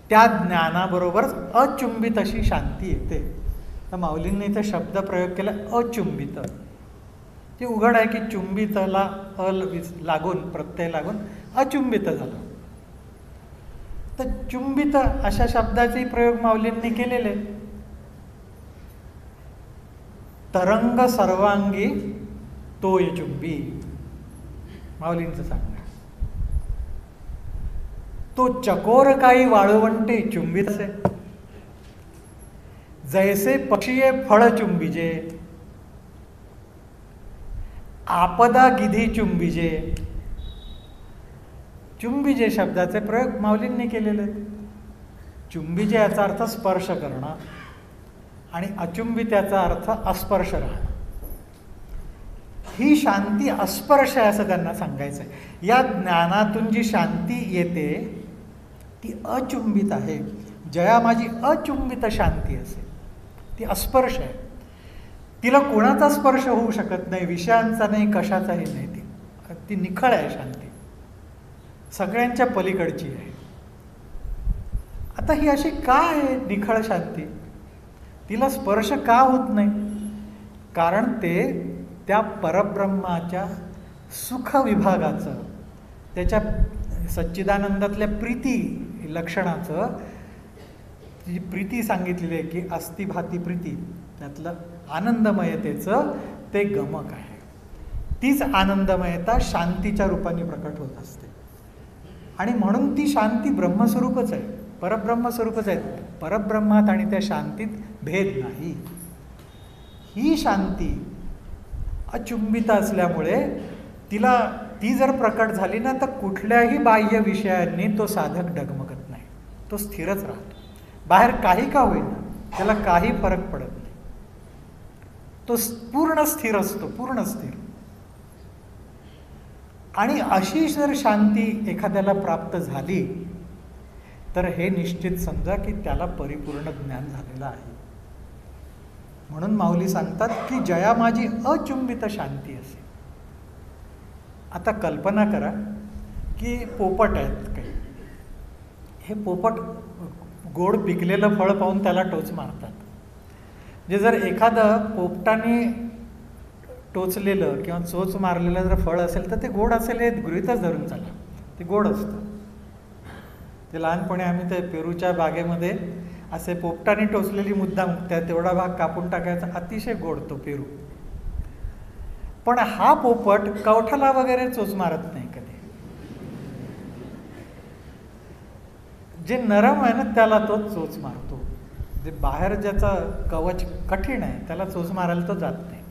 [SPEAKER 2] त्या ज्ञानाबरोबरच अचुंबित अशी शांती येते. तर माऊलींनी इथे शब्द प्रयोग केला अचुंबित. ते उघड आहे की चुंबितला लागून प्रत्यय लागून अचुंबित झालं. तर चुंबित अशा शब्दाचे प्रयोग माऊलींनी केलेले. तरंग सर्वांगी तोय चुंबी, माऊलींचं सांगणं. तो चकोर काही वाळवंटे चुंबित असे, जैसे पक्षीये फळ चुंबिजे, आपदा गिधी चुंबिजे. चुंबिजे शब्दाचे प्रयोग माऊलींनी केलेले आहेत. चुंबिजे याचा अर्थ स्पर्श करणं आणि अचुंबित याचा अर्थ अस्पर्श राहणं. ही शांती अस्पर्श आहे असं त्यांना सांगायचं आहे. या ज्ञानातून जी शांती येते ती अचुंबित आहे. जया माझी अचुंबित शांती असेल, ती अस्पर्श आहे. तिला कोणाचा स्पर्श होऊ शकत नाही, विषयांचा नाही, कशाचाही नाही. ती निखळ आहे शांती, सगळ्यांच्या पलीकडची आहे. आता ही अशी का आहे निखळ शांती? तिला स्पर्श का होत नाही? कारण ते त्या परब्रह्माच्या सुख विभागाचं, त्याच्या सच्चिदानंदातल्या प्रीती लक्षणाचं, जी प्रीती सांगितलेली आहे की अस्तिभाती प्रीती, त्यातलं आनंदमयतेचं ते गमक आहे. तीच आनंदमयता शांतीच्या रूपाने प्रकट होत असते. आणि म्हणून ती शांती ब्रह्मस्वरूपच आहे, परब्रह्मस्वरूपच आहे. परब्रह्मात आणि त्या शांतीत भेद नाही. ही शांती अचुंबित असल्यामुळे ती जर प्रकट झाली ना, तर कुठल्याही बाह्य विषयांनी तो साधक डगमगत नाही, तो स्थिरच राहतो. बाहेर काही का होईना त्याला काही फरक पडत नाही, तो पूर्ण स्थिर असतो, पूर्ण स्थिर. आणि अशी जर शांती एखाद्याला प्राप्त झाली तर हे निश्चित समजा की त्याला परिपूर्ण ज्ञान झालेलं आहे. म्हणून माऊली सांगतात की जया माझी अचुंबित शांती असे. आता कल्पना करा की पोपट आहेत काही, हे पोपट गोड पिकलेलं फळ पाहून त्याला टोच मारतात. म्हणजे जर एखादं पोपटाने टोचलेलं किंवा चोच मारलेलं जर फळ असेल तर ते गोड असेल हे गृहीतच धरून चला, ते गोड असतं. ते लहानपणी आम्ही ते पेरूच्या बागेमध्ये असे पोपटाने टोचलेली मुद्दाम तेवढा भाग कापून टाकायचा, अतिशय गोड तो पेरू. पण हा पोपट कवठाला वगैरे चोच मारत नाही कधी. जे नरम आहे ना त्याला तो चोच मारतो, जे बाहेर ज्याचं कवच कठीण आहे त्याला चोच मारायला तो जात नाही.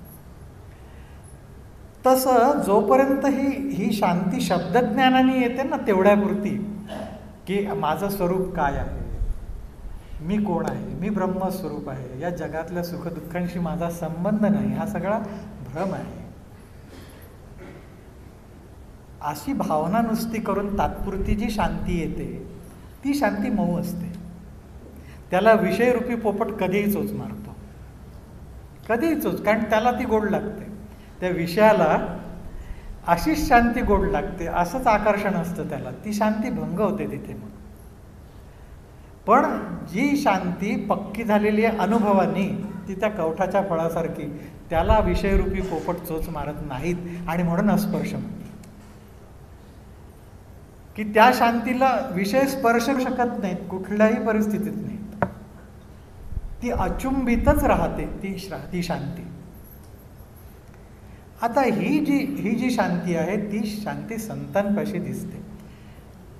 [SPEAKER 2] तसं जोपर्यंत ही शांती शब्दज्ञानाने येते ना तेवढ्यापुरती, की माझं स्वरूप काय आहे, मी कोण आहे, मी ब्रह्मस्वरूप आहे, या जगातल्या सुखदुःखांशी माझा संबंध नाही, हा सगळा भ्रम आहे, अशी भावना नुसती करून तात्पुरती जी शांती येते ती शांती मऊ असते. त्याला विषयरूपी पोपट कधीही चोच मारतो, कधीही चोच, कारण त्याला ती गोड लागते. त्या विषयाला अशीच शांती गोड लागते, असंच आकर्षण असतं त्याला, ती शांती भंग होते तिथे. मग पण जी शांती पक्की झालेली आहे अनुभवानी, ती त्या कवठाच्या फळासारखी, त्याला विषयरूपी पोपट चोच मारत नाहीत. आणि म्हणून अस्पर्श म्हणतात की त्या शांतीला विषय स्पर्श करू शकत नाहीत कुठल्याही परिस्थितीत नाही, ती अचुंबितच राहते ती शांती. आता ही जी शांती आहे ती शांती संतांपाशी दिसते.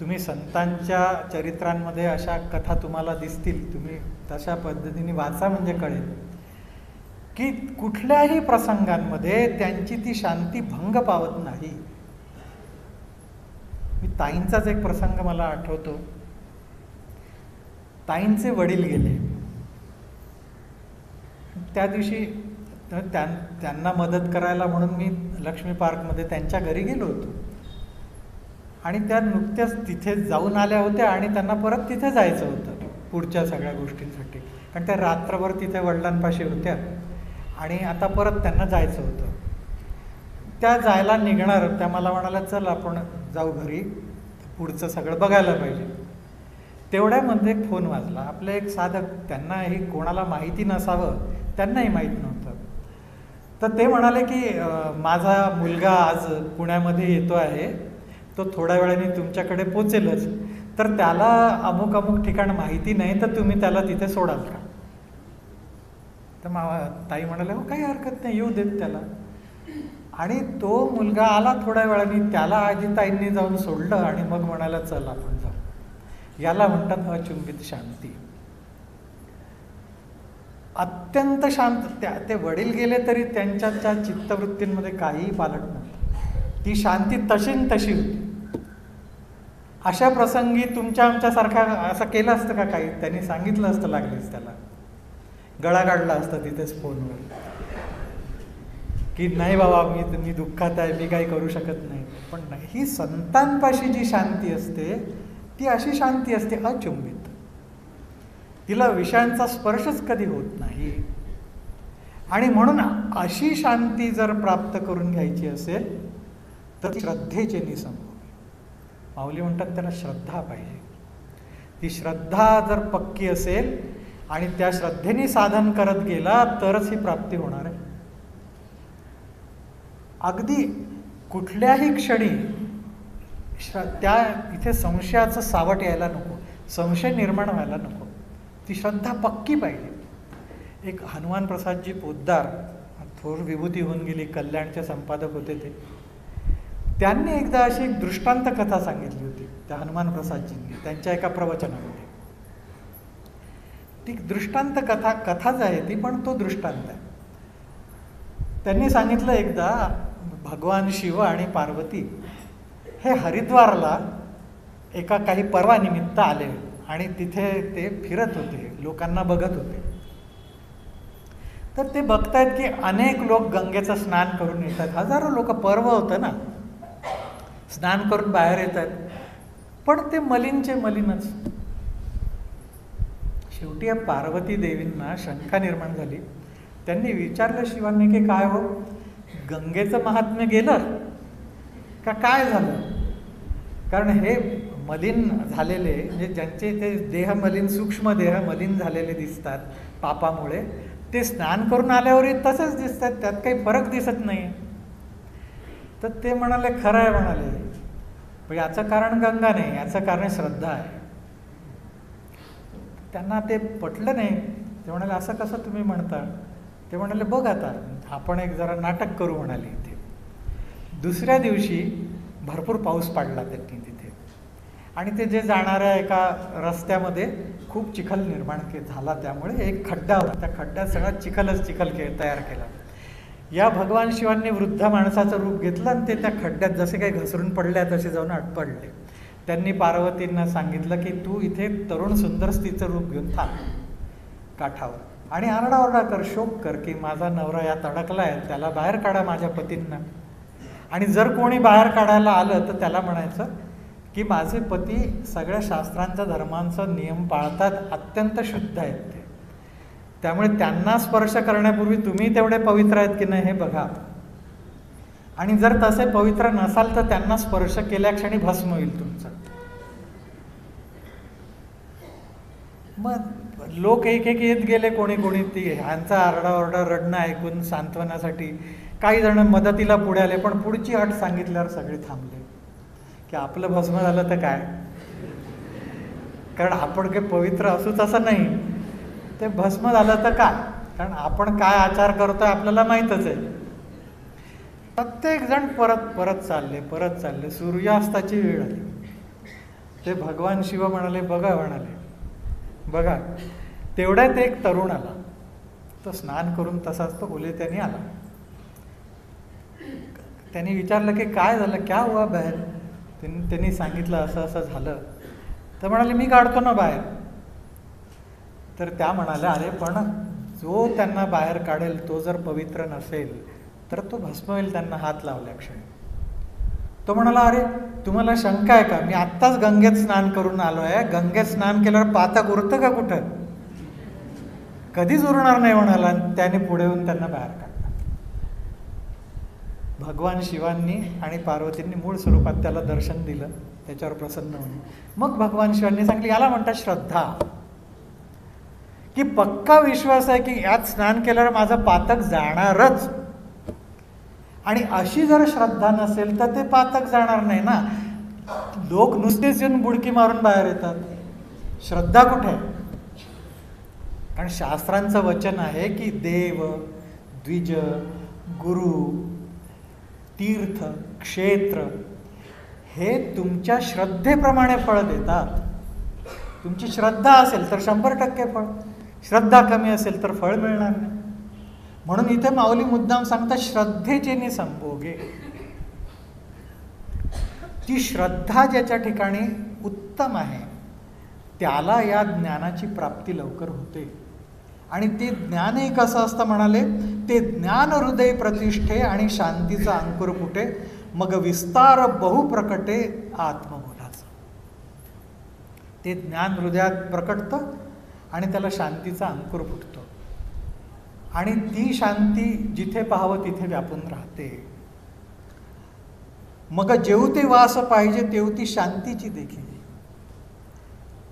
[SPEAKER 2] तुम्ही संतांच्या चरित्रांमध्ये अशा कथा तुम्हाला दिसतील, तुम्ही तशा पद्धतीने वाचा म्हणजे कळेल की कुठल्याही प्रसंगांमध्ये त्यांची ती शांती भंग पावत नाही. मी ताईंचाच एक प्रसंग मला आठवतो. ताईंचे वडील गेले, त्या दिवशी त्यांना मदत करायला म्हणून मी लक्ष्मी पार्कमध्ये त्यांच्या घरी गेलो होतो. आणि त्या नुकत्याच तिथे जाऊन आल्या होत्या आणि त्यांना परत तिथे जायचं होतं पुढच्या सगळ्या गोष्टींसाठी, कारण त्या रात्रभर तिथे वडिलांपाशी होत्या आणि आता परत त्यांना जायचं होतं. त्या जायला निघणार, त्या मला म्हणाल्या चल आपण जाऊ घरी, पुढचं सगळं बघायला पाहिजे. तेवढ्यामध्ये एक फोन वाजला. आपलं एक साधक, त्यांनाही कोणाला माहिती नसावं, त्यांनाही माहीत नव्हतं. तर ते म्हणाले की माझा मुलगा आज पुण्यामध्ये येतो आहे, तो थोड्या वेळाने तुमच्याकडे पोचेलच, तर त्याला अमुक अमुक ठिकाण माहिती नाही, तर तुम्ही त्याला तिथे सोडाल का? तर ताई म्हणाले हो काही हरकत नाही, येऊ देत त्याला. आणि तो मुलगा आला थोड्या वेळाने, त्याला आधी ताईंनी जाऊन सोडलं आणि मग म्हणाला चल आपण जाऊ. याला म्हणतात अचुंबित शांती. अत्यंत शांत. ते वडील गेले तरी त्यांच्या त्या चित्तवृत्तींमध्ये काहीही पालट नव्हतं. ती शांती तशीन तशी होती. अशा प्रसंगी तुमच्या आमच्यासारखा असं केलं असतं का काही? त्यांनी सांगितलं असतं लागलीच त्याला, गळा काढला असता तिथेच फोनवर की नाही बाबा मी दुःखात आहे, मी काही करू शकत नाही. पण नाही, ही संतांपाशी जी शांती असते ती अशी शांती असते अचुंबित. तिला विषयांचा स्पर्शच कधी होत नाही. आणि म्हणून अशी शांती जर प्राप्त करून घ्यायची असेल तर ती श्रद्धेचे निसंग. माऊली म्हणतात त्याला श्रद्धा पाहिजे. ती श्रद्धा जर पक्की असेल आणि त्या श्रद्धेने साधन करत गेला तरच ही प्राप्ती होणार आहे. अगदी कुठल्याही क्षणी त्या इथे संशयाचं सावट यायला नको, संशय निर्माण व्हायला नको. ती श्रद्धा पक्की पाहिजे. एक हनुमान प्रसादजी पोद्दार, थोर विभूती होऊन गेली, कल्याणचे संपादक होते ते, त्यांनी एकदा अशी एक दृष्टांत कथा सांगितली होती त्या हनुमान प्रसादजींनी त्यांच्या एका प्रवचनामध्ये. ती दृष्टांत कथाच आहे ती, पण तो दृष्टांत आहे. त्यांनी सांगितलं एकदा भगवान शिव आणि पार्वती हे हरिद्वारला एका काही पर्वानिमित्त आले आणि तिथे ते फिरत होते, लोकांना बघत होते. तर ते बघतायत की अनेक लोक गंगेचं स्नान करून येतात. हजारो लोक, पर्व होतं ना, स्नान करून बाहेर येतात. पण ते मलिनचे मलिनच. शेवटी या पार्वती देवींना शंका निर्माण झाली. त्यांनी विचारलं शिवांनी की काय हो, गंगेचं महात्म्य गेलं का काय झालं? कारण हे मलिन झालेले, म्हणजे ज्यांचे ते देह मलिन, सूक्ष्म देह मलिन झालेले दिसतात पापामुळे, ते स्नान करून आल्यावरही तसेच दिसतात, त्यात काही फरक दिसत नाही. तर ते म्हणाले खरं आहे म्हणाले, पण याचं कारण गंगा नाही, याचं कारण श्रद्धा आहे. त्यांना ते पटलं नाही. ते म्हणाले असं कसं तुम्ही म्हणता? ते म्हणाले बघ आता आपण एक जरा नाटक करू म्हणाले इथे. दुसऱ्या दिवशी भरपूर पाऊस पडला त्यांनी तिथे, आणि ते जे जाणाऱ्या एका रस्त्यामध्ये खूप चिखल निर्माण झाला. त्यामुळे एक खड्डा होता, त्या खड्ड्यात सगळा चिखलच चिखल तयार केला. या भगवान शिवांनी वृद्ध माणसाचं रूप घेतलं आणि ते त्या खड्ड्यात जसे काही घसरून पडले तसे जाऊन पडले. त्यांनी पार्वतींना सांगितलं की तू इथे तरुण सुंदर स्त्रीचं रूप घेऊन थांब काठावर आणि आरडाओरडा कर, शोक कर की माझा नवरा यात अडकलाय, त्याला बाहेर काढा माझ्या पतींना. आणि जर कोणी बाहेर काढायला आलं तर त्याला म्हणायचं की माझे पती सगळ्या शास्त्रांचा धर्मांचा नियम पाळतात, अत्यंत शुद्ध आहेत ते, त्यामुळे त्यांना स्पर्श करण्यापूर्वी तुम्ही तेवढे पवित्र आहेत की नाही हे बघा. आणि जर तसे पवित्र नसाल तर त्यांना स्पर्श केल्या क्षणी भस्म होईल तुमचं. मग लोक एक एक येत गेले, कोणी कोणी ती ह्यांचा आरडाओरडा रडणं ऐकून सांत्वनासाठी काही जण मदतीला पुढे आले. पण पुढची अट सांगितल्यावर सगळे थांबले की आपलं भस्म झालं तर काय, कारण आपण काही पवित्र असूच असं नाही, ते भस्म झालं तर काय, कारण आपण काय आचार करतोय आपल्याला माहीतच आहे. प्रत्येक जण परत चालले. सूर्यास्ताची वेळ आली. ते भगवान शिव म्हणाले बघा तेवढ्यात एक तरुण आला. तो स्नान करून तसाच तो ओलेत्याने आला. त्यांनी विचारलं की काय झालं, क्या हुआ बाहेर? त्यांनी सांगितलं असं असं झालं. तर म्हणाले मी काढतो ना बाहेर. तर त्या म्हणाल्या अरे पण जो त्यांना बाहेर काढेल तो जर पवित्र नसेल तर तो भस्म होईल त्यांना हात लावल्या क्षणी. तो म्हणाला अरे तुम्हाला शंका आहे का, मी आत्ताच गंगेत स्नान करून आलो आहे, गंगेत स्नान केल्यावर पातक उरतं का कुठं? कधीच उरणार नाही म्हणाला. त्याने पुढे येऊन त्यांना बाहेर काढलं. भगवान शिवांनी आणि पार्वतींनी मूळ स्वरूपात त्याला दर्शन दिलं, त्याच्यावर प्रसन्न होऊन. मग भगवान शिवांनी सांगितलं याला म्हणतात श्रद्धा, की पक्का विश्वास आहे की यात स्नान केल्यावर माझं पातक जाणारच. आणि अशी जर श्रद्धा नसेल तर ते पातक जाणार नाही ना. लोक नुसतेच येऊन बुडकी मारून बाहेर येतात, श्रद्धा कुठे आहे? कारण शास्त्रांचं वचन आहे की देव, द्विज, गुरु, तीर्थ, क्षेत्र हे तुमच्या श्रद्धेप्रमाणे फळ देतात. तुमची श्रद्धा असेल तर 100% फळ, श्रद्धा कमी असेल तर फळ मिळणार नाही. म्हणून इथे माऊली मुद्दाम सांगतात श्रद्धेचे संभोगे. ती श्रद्धा ज्याच्या ठिकाणी उत्तम आहे त्याला या ज्ञानाची प्राप्ती लवकर होते. आणि ते ज्ञानही कसं असतं म्हणाले, ते ज्ञान हृदय प्रतिष्ठे आणि शांतीचा अंकुर फुटे, मग विस्तार बहुप्रकटे आत्मबोधाचं. ते ज्ञान हृदयात प्रकटतं आणि त्याला शांतीचा अंकुर फुटतो. आणि ती शांती जिथे पाहावं तिथे व्यापून राहते. मग जेवते वास पाहिजे तेवती शांतीची देखील,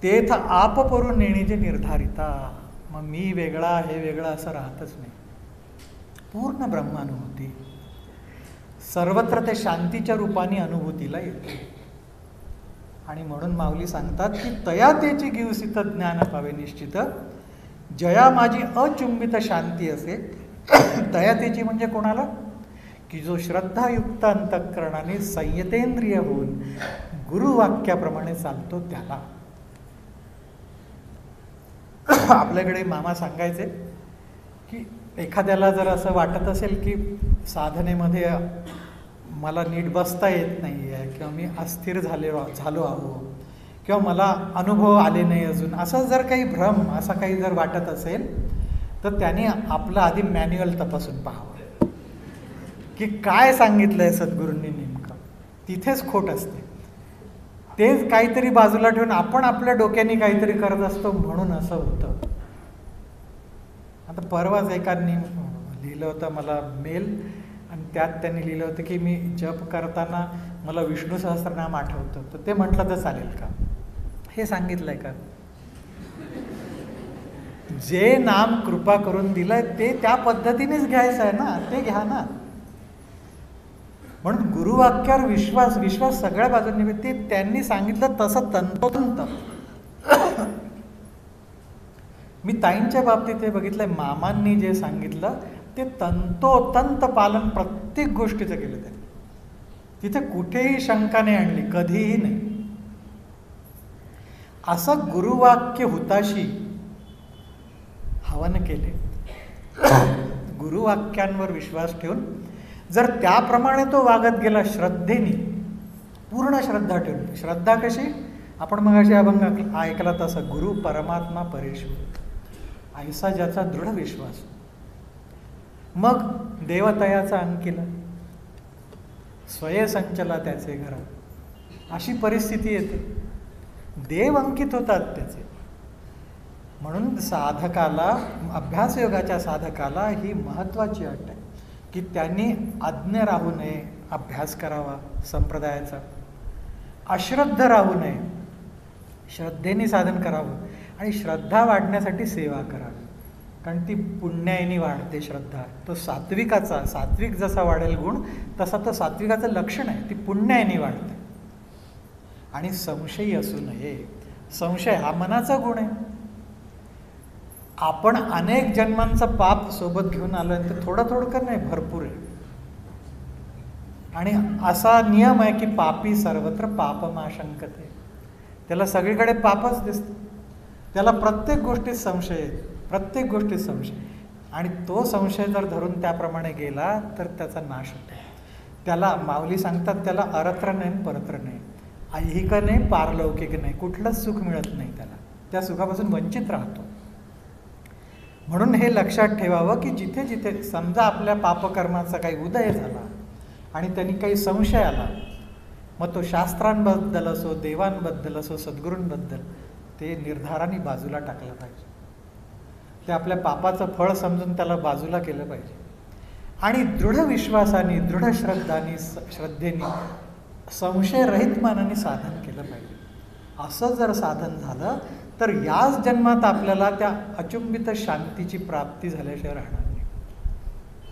[SPEAKER 2] तेथ आप परून नेणीचे निर्धारिता. मग मी वेगळा हे वेगळं असं राहतच नाही, पूर्ण ब्रह्मानुभूती सर्वत्र ते शांतीच्या रूपाने अनुभूतीला येते. आणि म्हणून माऊली सांगतात की तया तेची गिवसित ज्ञान पावे निश्चित, जया माझी अचुंबित शांती असे. तया तेची म्हणजे कोणाला, की जो श्रद्धायुक्त अंतःकरणाने संयतेंद्रिय होऊन गुरुवाक्याप्रमाणे चालतो त्याला. आपल्याकडे मामा सांगायचे की एखाद्याला जर असं वाटत असेल की साधनेमध्ये मला नीट बसता येत नाही आहे, किंवा मी अस्थिर झालो आहो, किंवा मला अनुभव आले नाही अजून, असं जर काही भ्रम असं काही जर वाटत असेल तर त्याने आपलं आधी मॅन्युअल तपासून पाहावं की काय सांगितलं आहे सद्गुरूंनी नेमकं. तिथेच खोट असते. तेच काहीतरी बाजूला ठेवून आपण आपल्या डोक्याने काहीतरी करत असतो म्हणून असं होतं. आता परवाच एकाने लिहिलं होतं मला मेल, आणि त्यात त्यांनी लिहिलं होतं की मी जप करताना मला विष्णू सहस्त्रनाम आठवतं, तर ते म्हटलं तर चालेल का? हे सांगितलंय का? जे नाम कृपा करून दिलंय ते त्या पद्धतीनेच घ्यायचं आहे ना, ते घ्या ना. म्हणून गुरुवाक्यावर विश्वास सगळ्या बाजूंनी, ते त्यांनी सांगितलं तसं तंतोतंत. मी ताईंच्या बाबतीत हे बघितलंय, मामांनी जे सांगितलं ते तंतोतंत पालन प्रत्येक गोष्टीचं केलं त्यांनी. तिथे कुठेही शंका नाही आणली, कधीही नाही. असं गुरुवाक्य हुताशी हवन केले. गुरुवाक्यांवर विश्वास ठेवून जर त्याप्रमाणे तो वागत गेला श्रद्धेने, पूर्ण श्रद्धा ठेवली. श्रद्धा कशी? आपण मगाशी अभंग ऐकला तसं, गुरु परमात्मा परेश्वर, ऐसा ज्याचा दृढ विश्वास. मग देवतयाचा अंकिला, स्वये संचला त्याचे घर, अशी परिस्थिती येते. देव अंकित होतात त्याचे. म्हणून साधकाला, अभ्यासयोगाच्या साधकाला ही महत्वाची अट आहे की त्यांनी अज्ञ राहू नये, अभ्यास करावा संप्रदायाचा. अश्रद्ध राहू नये, श्रद्धेने साधन करावं. आणि श्रद्धा वाढण्यासाठी सेवा करावी, कारण ती पुण्यायनी वाढते श्रद्धा. तो सात्विकाचा, सात्विक जसा वाढेल गुण तसा तो सात्विकाचं लक्षण आहे, ती पुण्यायनी वाढते. आणि संशयी असू नये. संशय हा मनाचा गुण आहे. आपण अनेक जन्मांचं पाप सोबत घेऊन आलोय, तर थोडं थोडं नाही, भरपूर आहे. आणि असा नियम आहे की पापी सर्वत्र पापमाशंकते. त्याला सगळीकडे पापच दिसतं, त्याला प्रत्येक गोष्टीत संशय आहे, प्रत्येक गोष्टीत संशय. आणि तो संशय जर धरून त्याप्रमाणे गेला तर त्याचा नाश होतो. त्याला माऊली सांगतात, त्याला अरत्र नाही परत्र नाही, ऐहिक नाही पारलौकिक नाही, कुठलंच सुख मिळत नाही त्याला, त्या सुखापासून वंचित राहतो. म्हणून हे लक्षात ठेवावं की जिथे जिथे समजा आपल्या पापकर्माचा काही उदय झाला आणि त्यांनी काही संशय आला, मग तो शास्त्रांबद्दल असो, देवांबद्दल असो, सद्गुरूंबद्दल, ते निर्धाराने बाजूला टाकलं पाहिजे. ते आपल्या पापाचं फळ समजून त्याला बाजूला केलं पाहिजे. आणि दृढ विश्वासाने, दृढ श्रद्धेने, संशयरहित मानाने साधन केलं पाहिजे. असं जर साधन झालं तर याच जन्मात आपल्याला त्या अचुंबित शांतीची प्राप्ती झाल्याशिवाय राहणार नाही.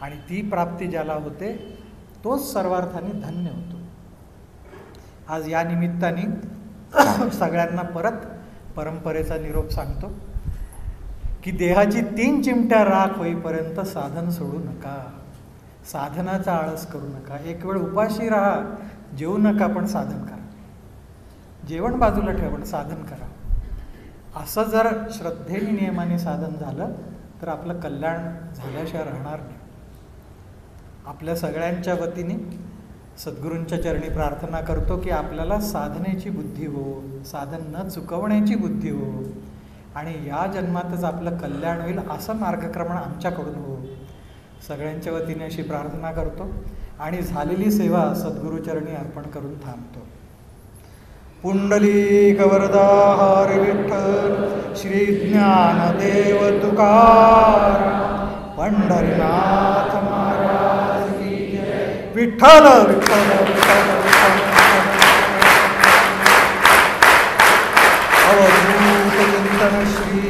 [SPEAKER 2] आणि ती प्राप्ती ज्याला होते तोच सर्वार्थाने धन्य होतो. आज या निमित्ताने सगळ्यांना परत परंपरेचा निरोप सांगतो की देहाची 3 चिमट्या राख होईपर्यंत साधन सोडू नका, साधनाचा आळस करू नका. एक वेळ उपाशी राहा, जेवू नका, पण साधन करा. जेवण बाजूला ठेवा, पण साधन करा. असं जर श्रद्धेने नियमाने साधन झालं तर आपलं कल्याण झाल्याशिवाय राहणार नाही. आपल्या सगळ्यांच्या वतीने सद्गुरूंच्या चरणी प्रार्थना करतो की आपल्याला साधनेची बुद्धी हो, साधन न चुकवण्याची बुद्धी हो आणि या जन्मातच आपलं कल्याण होईल असं मार्गक्रमण आमच्याकडून हो. सगळ्यांच्या वतीने अशी प्रार्थना करतो आणि झालेली सेवा सद्गुरूचरणी अर्पण करून थांबतो. पुंडलिक वरदा हरी विठ्ठल श्री ज्ञानदेव तुकाराम पंढरीनाथ महाराज की जय. विठ्ठल विठ्ठल विठ्ठल अवधूत चिंतन श्री